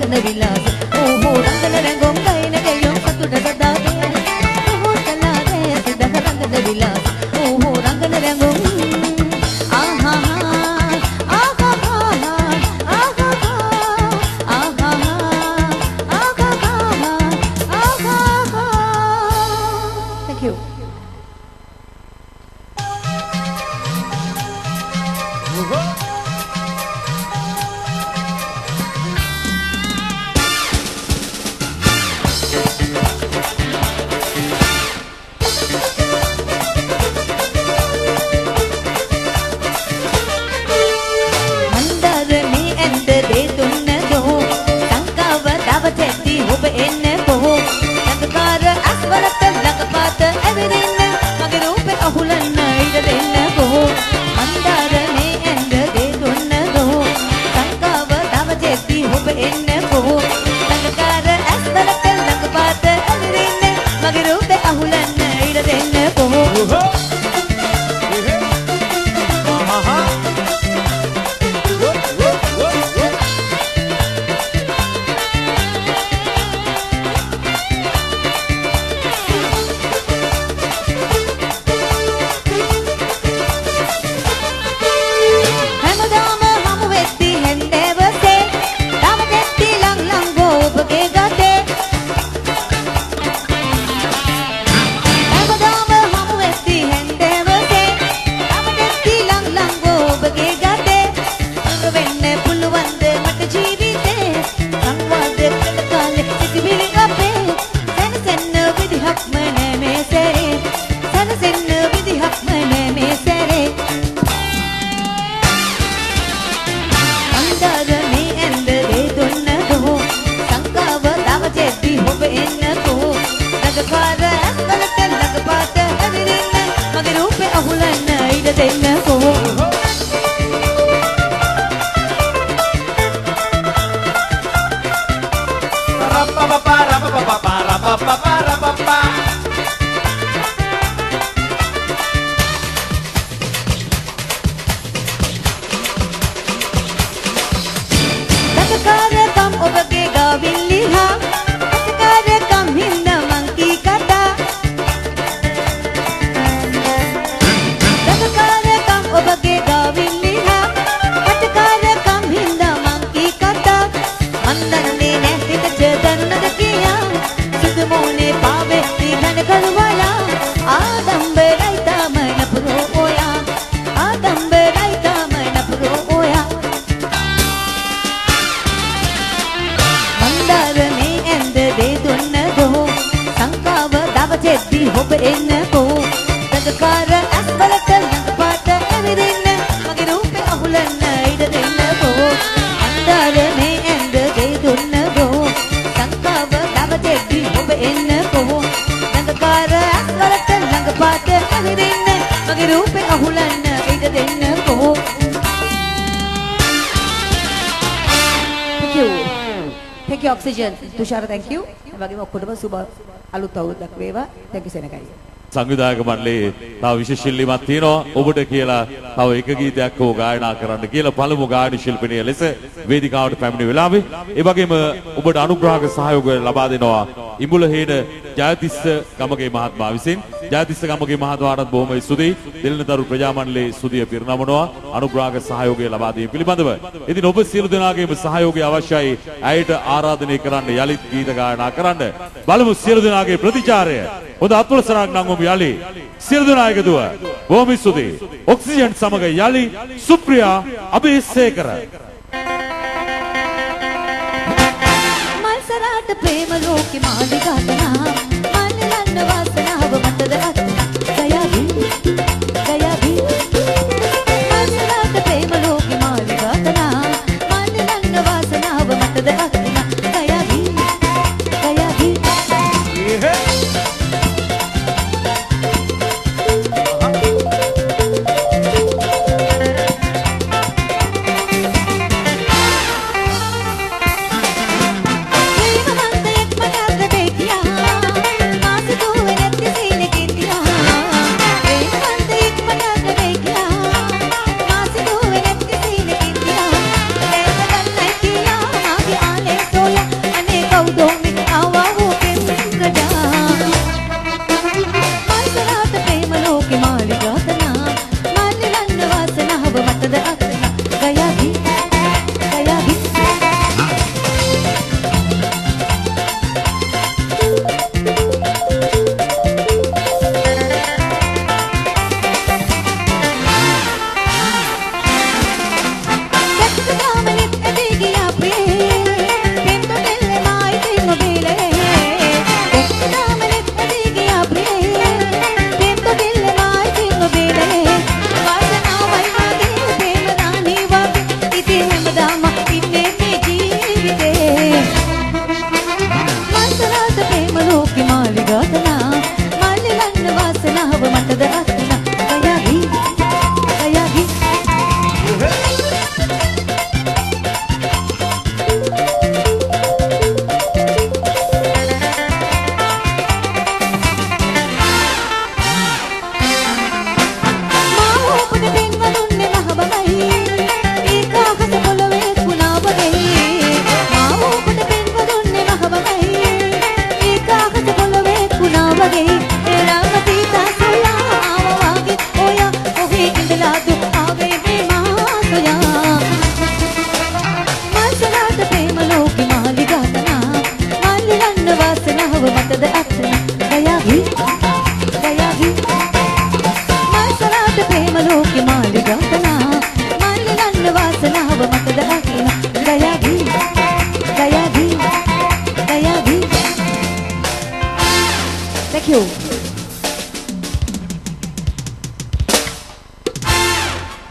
රංගන විලාස ඕහෝ රංගන රැඟොම් ගයින ගෙයොම් සතුට සදාගේ ඕහෝ කලාවේ සිදහ රංගන විලාස ඕහෝ රංගන රැඟොම් Oxygen. Tushar, thank you. වගේම ඔක්කොටම සුබ අලුත් අවුරුද්දක් වේවා. Thank you සෙනගයි. සංවිධායක මණ්ඩලයේ තව විශේෂ ඉල්ලීමක් තියෙනවා ඔබට කියලා තව එක ගීතයක් හෝ ගායනා කරන්න කියලා පළමු ගායන ශිල්පිනිය ලෙස වේදිකාවට පැමිණි වෙලාවේ ඒ වගේම ඔබට අනුග්‍රහක සහයෝගය ලබා දෙනවා ඉඹුලහේන ජයතිස්ස ගමගේ මහත්මයා විසින් ජයතිස්ස ගමගේ මහත්මයාට බොහොම ස්තුතියි දෙලනතරු ප්‍රජා මණ්ඩලයේ ස්තුතිය පිරිනමනවා අනුග්‍රහක සහයෝගය ලබා දීම පිළිබඳව. ඉතින් ඔබ සියලු දෙනාගේම සහයෝගය අවශ්‍යයි. ඇයට ආරාධනය කරන්න යලිත් ගීත ගායනා කරන්න. බලමු සියලු දෙනාගේ ප්‍රතිචාරය. හොඳ අත්වලසරක් නම් ඔබ යලි සියලු දෙනා එකතුව බොහොම ස්තුතියි. ඔක්සිජන් සමග යලි සුප්‍රියා අබේසේකර. මල්සරාට ප්‍රේම ලෝකෙ මාලිගාතනා මල්ලන්න වාසනාව මතද අත් ගයවි ගයවි මල්සරාට ප්‍රේම ලෝකෙ මාලිගාතනා මල්ලන්න වාසනාව මතද අත් ගයවි ගයවි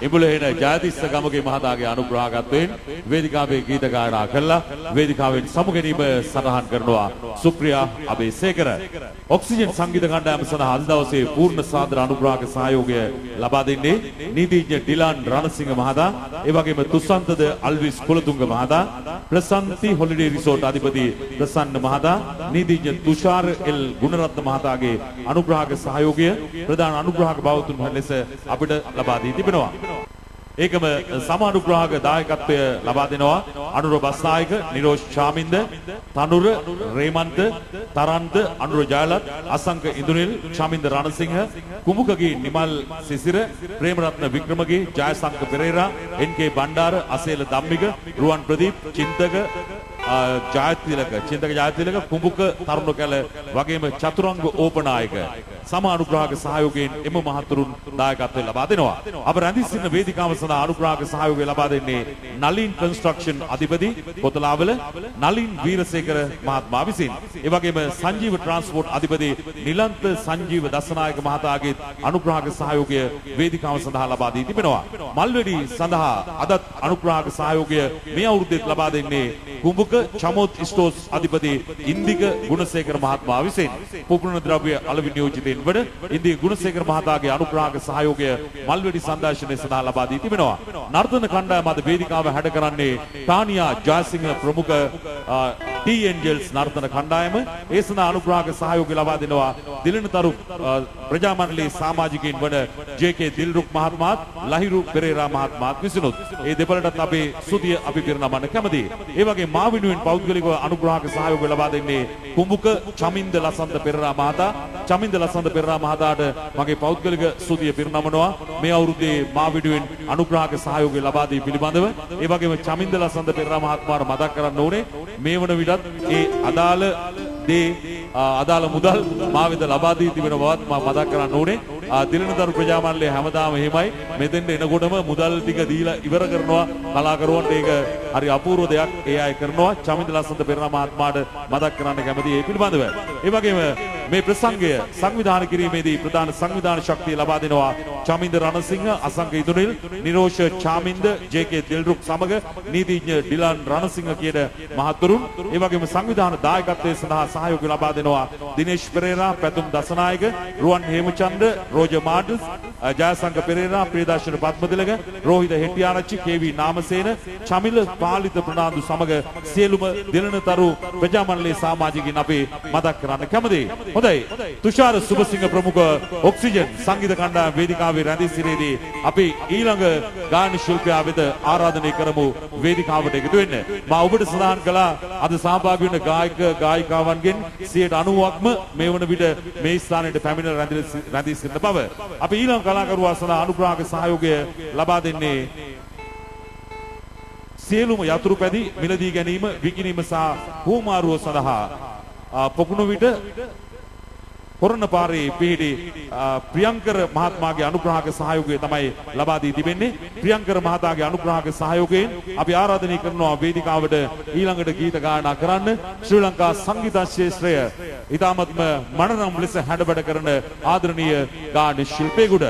ඉඹුලේන ජයතිස්ස ගමගේ මහතාගේ අනුග්‍රහකත්වයෙන් වේදිකාවේ ගීත ගායනා කළා. වේදිකාවෙන් සමුගැනීම සටහන් කරනවා සුප්‍රියා අබේසේකර. ඔක්සිජන් සංගීත කණ්ඩායම සඳහා අද දවසේ පූර්ණ සාදර අනුග්‍රහක සහයෝගය ලබා දෙන්නේ නීතිඥ ඩිලාන් රණසිංහ මහතා, ඒ වගේම තුස්සන්තද අල්විස් කුලතුංග මහතා, ප්‍රසන්ති හොලිඩේ රිසෝට් අධිපති ප්‍රසන්න මහතා, නීතිඥ තුෂාර එල් ගුණරත්න මහතාගේ අනුග්‍රහක සහයෝගය ප්‍රධාන අනුග්‍රහක බවතුන් ලෙස අපිට ලබා දී තිබෙනවා. ඒකම සමානුග්‍රහක දායකත්වය ලබා දෙනවා අනුර බස්නායක, නිරෝෂ් ශාමින්ද, තනුර රේමන්ත, තරන්ත, අනුර ජයලත්, අසංක ඉන්දුනිල්, ශාමින්ද රණසිංහ, කුමුකගේ නිමල් සිසිර, ප්‍රේමරත්න වික්‍රමගේ, ජයසංක පෙරේරා, එන්.කේ. බණ්ඩාර, අසේල ධම්මික, රුවන් ප්‍රදීප්, චින්තක ජයතිලක, කුඹුක තරුණ කැල වගේම චතුරංග ඕපනායක සමානුග්‍රහක සහයෝගයෙන් එම මහතුරුන් දායකත්වය ලබා දෙනවා. අප රැඳී සිටින වේදිකාව සඳහා අනුග්‍රහක සහයෝගය ලබා දෙන්නේ නලින් කන්ස්ට්‍රක්ෂන් අධිපති කොතලාවල නලින් වීරසේකර මහත්මයා විසින්. ඒ වගේම සංජීව ට්‍රාන්ස්පෝර්ට් අධිපති නිලන්ත සංජීව දසනායක මහතාගේ අනුග්‍රහක සහයෝගය වේදිකාව සඳහා ලබා දී තිබෙනවා. මල්වැඩි සඳහා අදත් අනුග්‍රහක සහයෝගය මේ අවුරුද්දේත් ලබා දෙන්නේ කුඹුක චමෝත් ස්ටෝස් අධිපති ඉන්දික ගුණසේකර මහත්මයා විසින්. පුපුරන ද්‍රව්‍ය අලෙවි නියෝජිතයින් වඩ ඉන්දික ගුණසේකර මහතාගේ අනුග්‍රහක සහයෝගය මල්වැඩි සංදර්ශනයේ සඳහා ලබා දී තිබෙනවා. නර්තන කණ්ඩායම අද වේදිකාව හැඩ කරන්නේ තානියා ජයසිංහ ප්‍රමුඛ ටී එන්ජල්ස් නර්තන කණ්ඩායම. ඒ සඳහා අනුග්‍රහක සහයෝගය ලබා දෙනවා දිලිනතරු ප්‍රජා මණ්ඩලයේ සමාජිකයින් වන ජේ.කේ. දිල්රුක් මහත්මයාත් ලහිරු පෙරේරා මහත්මයාත් විසිනුත් ඒ දෙපළටත් අපේ ස්තුතිය අපි පිරිනමන්න කැමතියි. ඒ වගේ මා වෙනුවෙන් පෞද්ගලිකව අනුග්‍රහක සහයෝගය ලබා දෙන්නේ කුඹුක චමින්ද ලසන්ත පෙරේරා මහතා. චමින්ද ලසන්ත පෙරේරා මහතාට මගේ පෞද්ගලික ස්තුතිය පිරිනමනවා මේ අවුරුද්දේ මා වෙනුවෙන් අනුග්‍රහක සහයෝගය ලබා දී පිළිබඳව. ඒ වගේම චමින්ද ලසන්ත පෙරේරා මහත්මයාට මතක් කරන්න ඕනේ මේ වන විටත් ඒ අදාළ මුදල් මා වෙත ලබා දී තිබෙන බවත් මා මතක් කරන්න ඕනේ. දිලිනදරු ප්‍රජා මණ්ඩලය හැමදාම එහෙමයි මෙතෙන්ට එනකොටම මුදල් ටික දීලා ඉවර කරනවා කලාකරුවන්ට. ඒක හරි අපූර්ව දෙයක් ඒ අය කරනවා. චමින්ද ලසන්ත පෙරේරා මහත්මයාට මතක් කරන්න කැමතියි ඒ පිළිබඳව. ඒ වගේම මේ ප්‍රසංගය සංවිධානය කිරීමේදී ප්‍රධාන සංවිධාන ශක්තිය ලබා දෙනවා චමින්ද රණසිංහ, අසංක ඉදුනිල්, නිරෝෂ චාමින්ද, ජේ.කේ. දිල්රුක් සමග නීතිඥ ඩිලාන් රණසිංහ කියන මහතුරුන්. ඒ වගේම සංවිධාන දායකත්වයේ සඳහා සහයෝගය ලබා දෙනවා දිනේෂ් පෙරේරා, පැතුම් දසනායක, රුවන් හේමචන්ද්‍ර, රෝජර් මාඩල්ස්, ජයසංක පෙරේරා, ප්‍රියදර්ශන පද්මතිලක, රෝහිත හෙට්ටිආරච්චි, කේ.වී. නාමසේන, චමිල පාලිත ප්‍රනාන්දු සමග සියලුම දිලිනතරු ප්‍රජා මණ්ඩලයේ සමාජිකින් අපි මතක් කරන්න කැමතියි. හොඳයි, තුෂාර සුබසිංහ ප්‍රමුඛ ඔක්සිජන් සංගීත කණ්ඩායම වේදිකාවේ රැඳී සිටීදී අපි ඊළඟ ගායන ශිල්පියා වෙත ආරාධනය කරමු වේදිකාවට එකතු වෙන්න. මා ඔබට සඳහන් කළා අද සහභාගී වෙන ගායක ගායිකාවන්ගෙන් 90%ක්ම මේ වන විට මේ ස්ථානයේ පැමිණ රැඳී සිටින බව. අපි ඊළඟ කලාකරුවා සඳහා අනුග්‍රහක සහයෝගය ලබා දෙන්නේ සියලුම යතුරු පැදි මිලදී ගැනීම, විකිණීම සහ හුවමාරුව සඳහා පොකුණු විට කොරණ පාරේ පිහිටි ප්‍රියංකර මහත්මයාගේ අනුග්‍රහක සහයෝගය තමයි ලබා දී තිබෙන්නේ. ප්‍රියංකර මහතාගේ අනුග්‍රහක සහයෝගයෙන් අපි ආරාධනය කරනවා වේදිකාවට ඊළඟට ගීත ගායනා කරන්න ශ්‍රී ලංකා සංගීත ශාස්ත්‍රය ඉතාමත්ම මනරම් ලෙස හැඩබඩ කරන ආදරණීය ගායන ශිල්පියෙකුට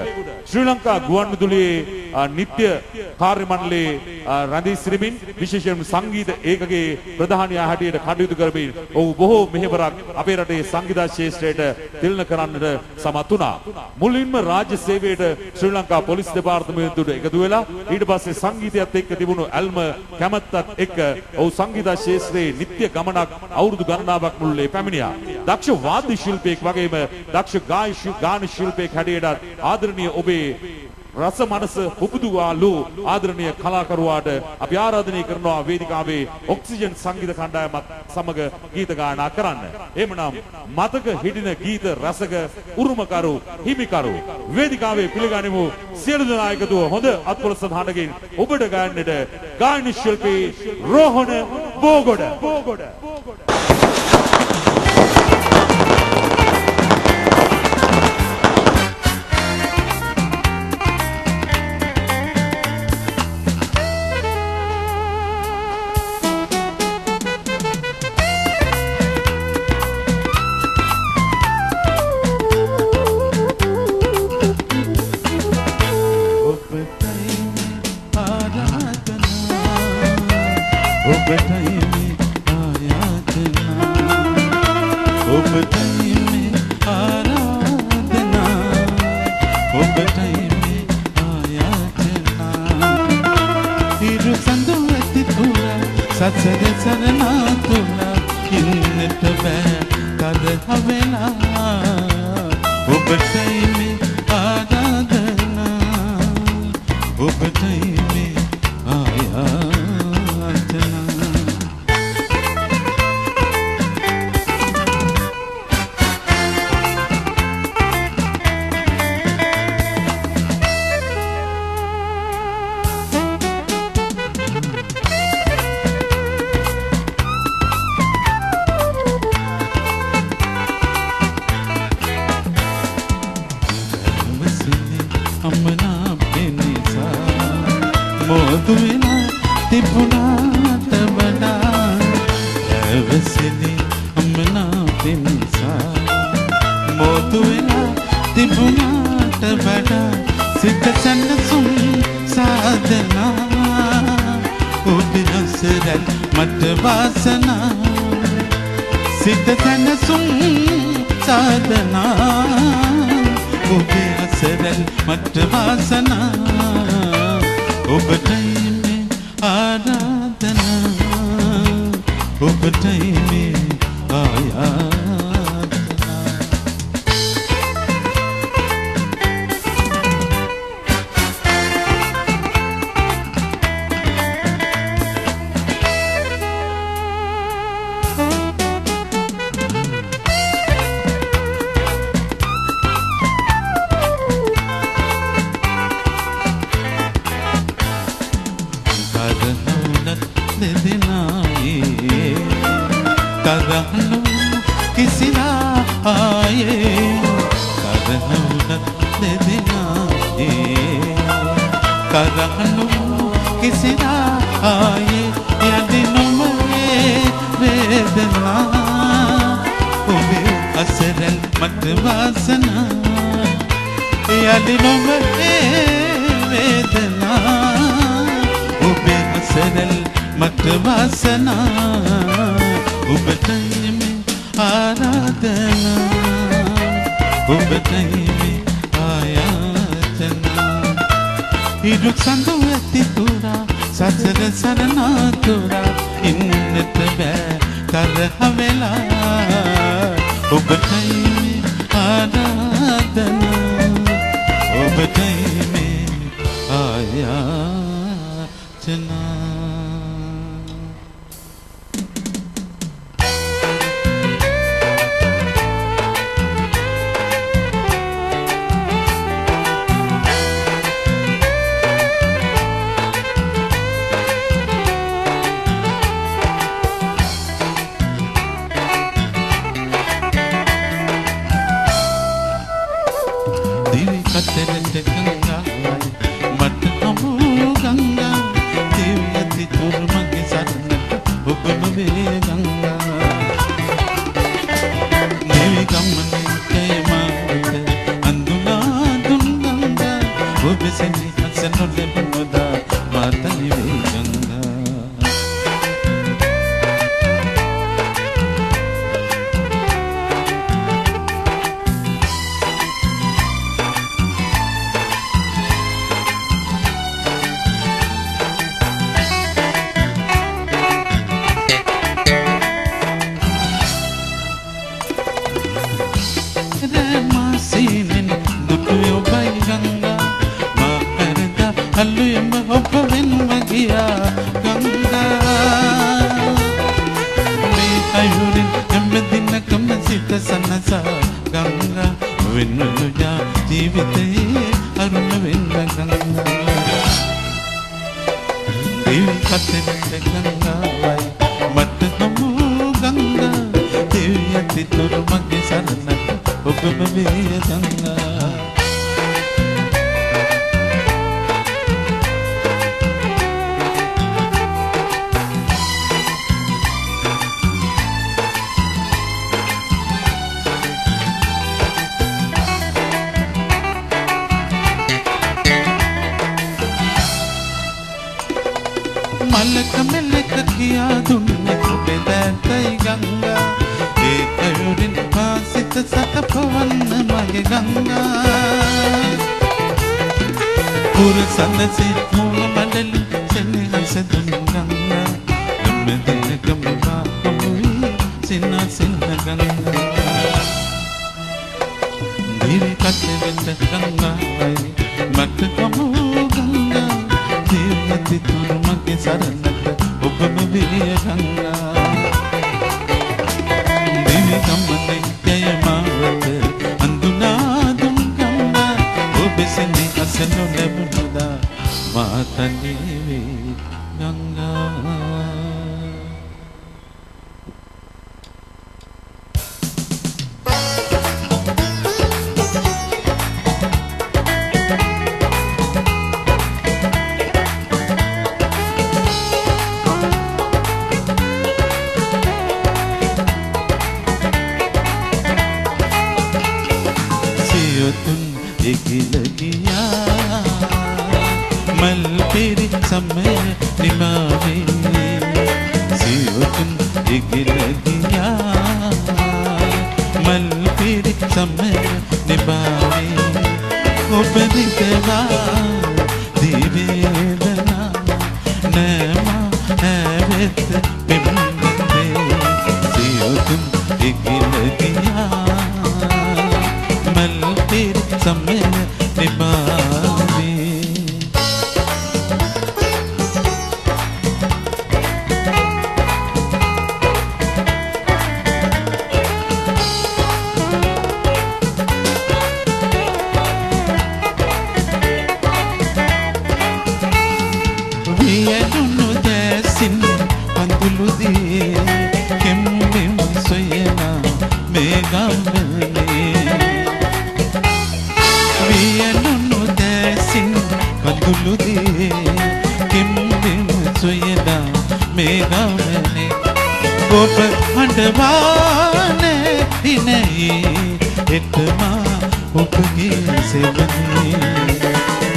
ශ්‍රී ලංකා ගුවන්විදුලියේ නිත්‍ය කාර්ය මණ්ඩලයේ රැඳී සිටිමින් විශේෂයෙන්ම සංගීත ඒකකයේ ප්‍රධානියා හැටියට කටයුතු කරමින් ඔහු බොහෝ මෙහෙවරක් අපේ රටේ සංගීත ශාස්ත්‍රයට තිලන කරන්නට සමත් වුණා. මුලින්ම රාජ්‍ය සේවයට ශ්‍රී ලංකා පොලිස් දෙපාර්තමේන්තුවට එකතු වෙලා ඊට පස්සේ සංගීතයත් එක්ක තිබුණු ඇල්ම කැමැත්තත් එක්ක ඔහු සංගීත ශාස්ත්‍රයේ නිත්‍ය ගමනක් අවුරුදු ගණනාවක් මුළුල්ලේ පැමිණියා. දක්ෂ වාද්‍ය ශිල්පියෙක් වගේම දක්ෂ ගායන ශිල්පියෙක් හැටියට ආදරණීය ඔබේ රස මනස පුබුදුවාලු ආදරණීය කලාකරුවාට අපි ආරාධනය කරනවා වේදිකාවේ ඔක්සිජන් සංගීත කණ්ඩායමත් සමග ගීත ගායනා කරන්න. එhmenan මතක හිටින ගීත රසක උරුමකරු හිමිකරු වේදිකාවේ පිළිගනිමු සියලු දෙනා එකතුව හොඳ අත්පොළ සටහනකින් ඔබට ගායන්නට ගායන ශිල්පී රෝහණ බෝගොඩ. में आराधना ඔබටයි මේ ආරාධනා ඔබටයි මේ ආයාචනා ඉරු සඳු ඇති තුරා සසර සරණා තුරා ඉන්නට බෑ තරහ වෙලා ඔබටයි මේ ආරාධනා ඔබටයි මේ ආයාචනා මොහොත වෙලා තිබුණාට වඩා ඇවසිලි අමනාප නිසා මොහොත වෙලා තිබුණාට වඩා සිත සැනසුම් සාධනා ඔබ හසරල් මට වාසනා සිත සැනසුම් සාධනා ඔබ හසරල් මට වාසනා ඔබටයි මේ ආරාධනා ඔබටයි මේ ආයාචනා करहनु किसिना आए करहनु दे देना करहनु किसिना आए यादिनों में वेदना उबे असरल मत वासना यादिनों में वेदना उबे असरल मत वासना ඔබටයි මේ ආරාධනා ඔබටයි මේ ආයාචනා ඉරු සඳු ඇති තුරා සසර සරණා තුරා ඉන්නට බෑ තරහ වෙලා ඔබටයි මේ ආරාධනා ඔබටයි මේ ආයාචනා मलक मिलक किया दुनिया ගමන්නේ ඔබේ දැත්තයි ගංගා ඒ අයුරින් පාසිත සතපවන්න මගේ ගංගා පුර සඳසේ මූල මඩලි සෙනෙහස දුන් ගංගා ගමදින ගමවා ඔබුයි සින්න ගංගා දිවි කටේ වෙත ගංගායි මට කමු ගංගා දිවි තුරු මගේ සරණට ඔබම විය ගංගා දිවි ගමනේ යය මාවත අඳුනා දුන් ගංගා ඔබ සෙනෙහස නොලැබුණා මාතන්නේ වේ ගංගා समय निभावे सियोतुन इगिल गया मल फिर समय निभावे उपदितवा दिवेदना नैमा हैवत बिंबे सियोतुन इगिल गया मल फिर समय निभावे हंडवाने ही नहीं इतना उपगी से बनी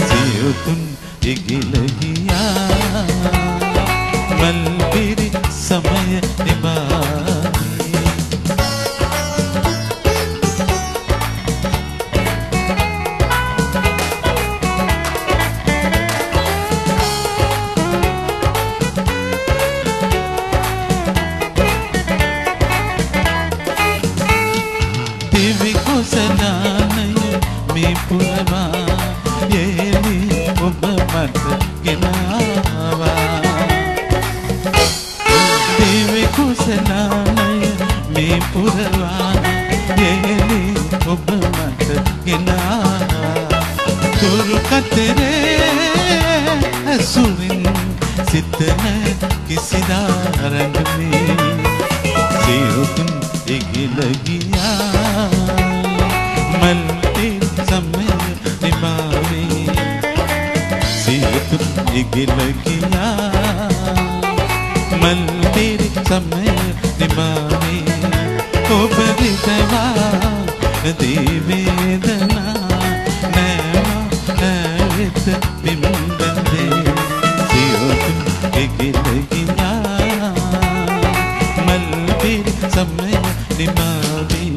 जियो तुम इगिल गया मलबीरी समय निभाई किसी रंग में सियो तुम इगिल गया मलते समय निभावे सियो तुम इगिल गया मलते समय निभावे ओ बरितवा दिवेदना नैमा हैवत बिंबे सियो तुम इगिल गया मलबीर समय निभावे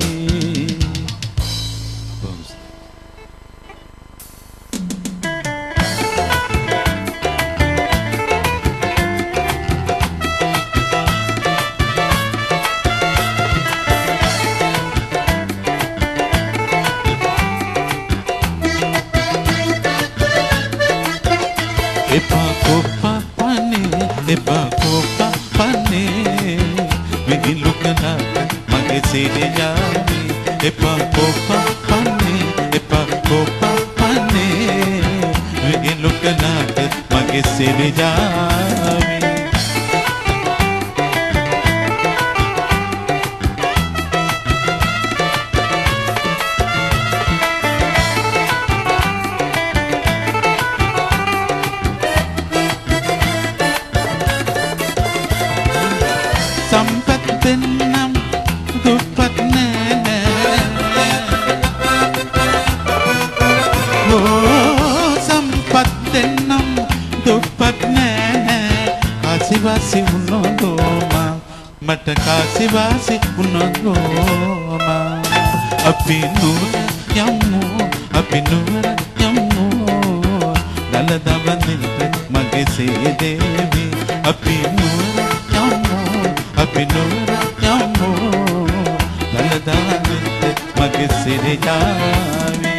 මට කාසිවාසි වුණොත් අපි නුවර යමු අපි නුවර යමු දලදා වන්දිනට මගේ සීදේවි අපි නුවර යමු අපි නුවර යමු දලදා වන්දිනට මගේ සීදේවි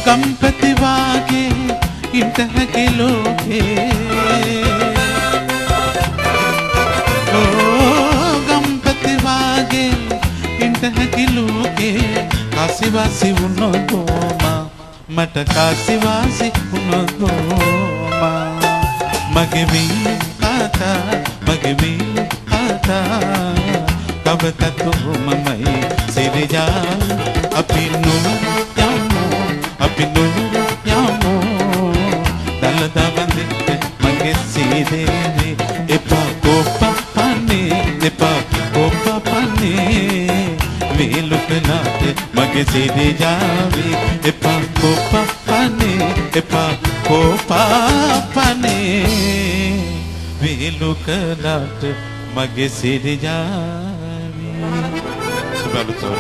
गंपति वागे इंटह के लोगे ओ गंपति वागे इंटह के लोगे कासिवासी उन्नो दोमा मट कासिवासी उन्नो दोमा मगे भी आता कब तक ममई सिर जा अपनी नुमर අපි නුවර යමු දලදා වන්දිනට මගේ සීදේවි එපා කෝපපන්නේ වේලු කලාට මගේ සීදේ ජාවි එපා කෝපපන්නේ වේලු කලාට මගේ සීදේ ජාවි සුබලතෝ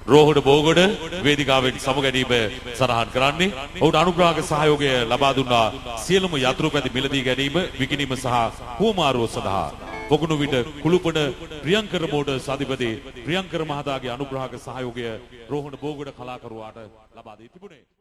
රෝහණ බෝගොඩ වේදිකාවෙන් සමුගැනීම සඳහන් කරන්නේ ඔහුට අනුග්‍රහක සහයෝගය ලබා දුන්නා සියලුම යතුරු පැති මිලදී ගැනීම විකිණීම සහ හුවමාරුව සඳහා පොකුණු විට කුළුපඩ ප්‍රියංකර මෝටර්ස් අධිපති ප්‍රියංකර මහතාගේ අනුග්‍රහක සහයෝගය රෝහණ බෝගොඩ කලාකරුවාට ලබා දී තිබුණේ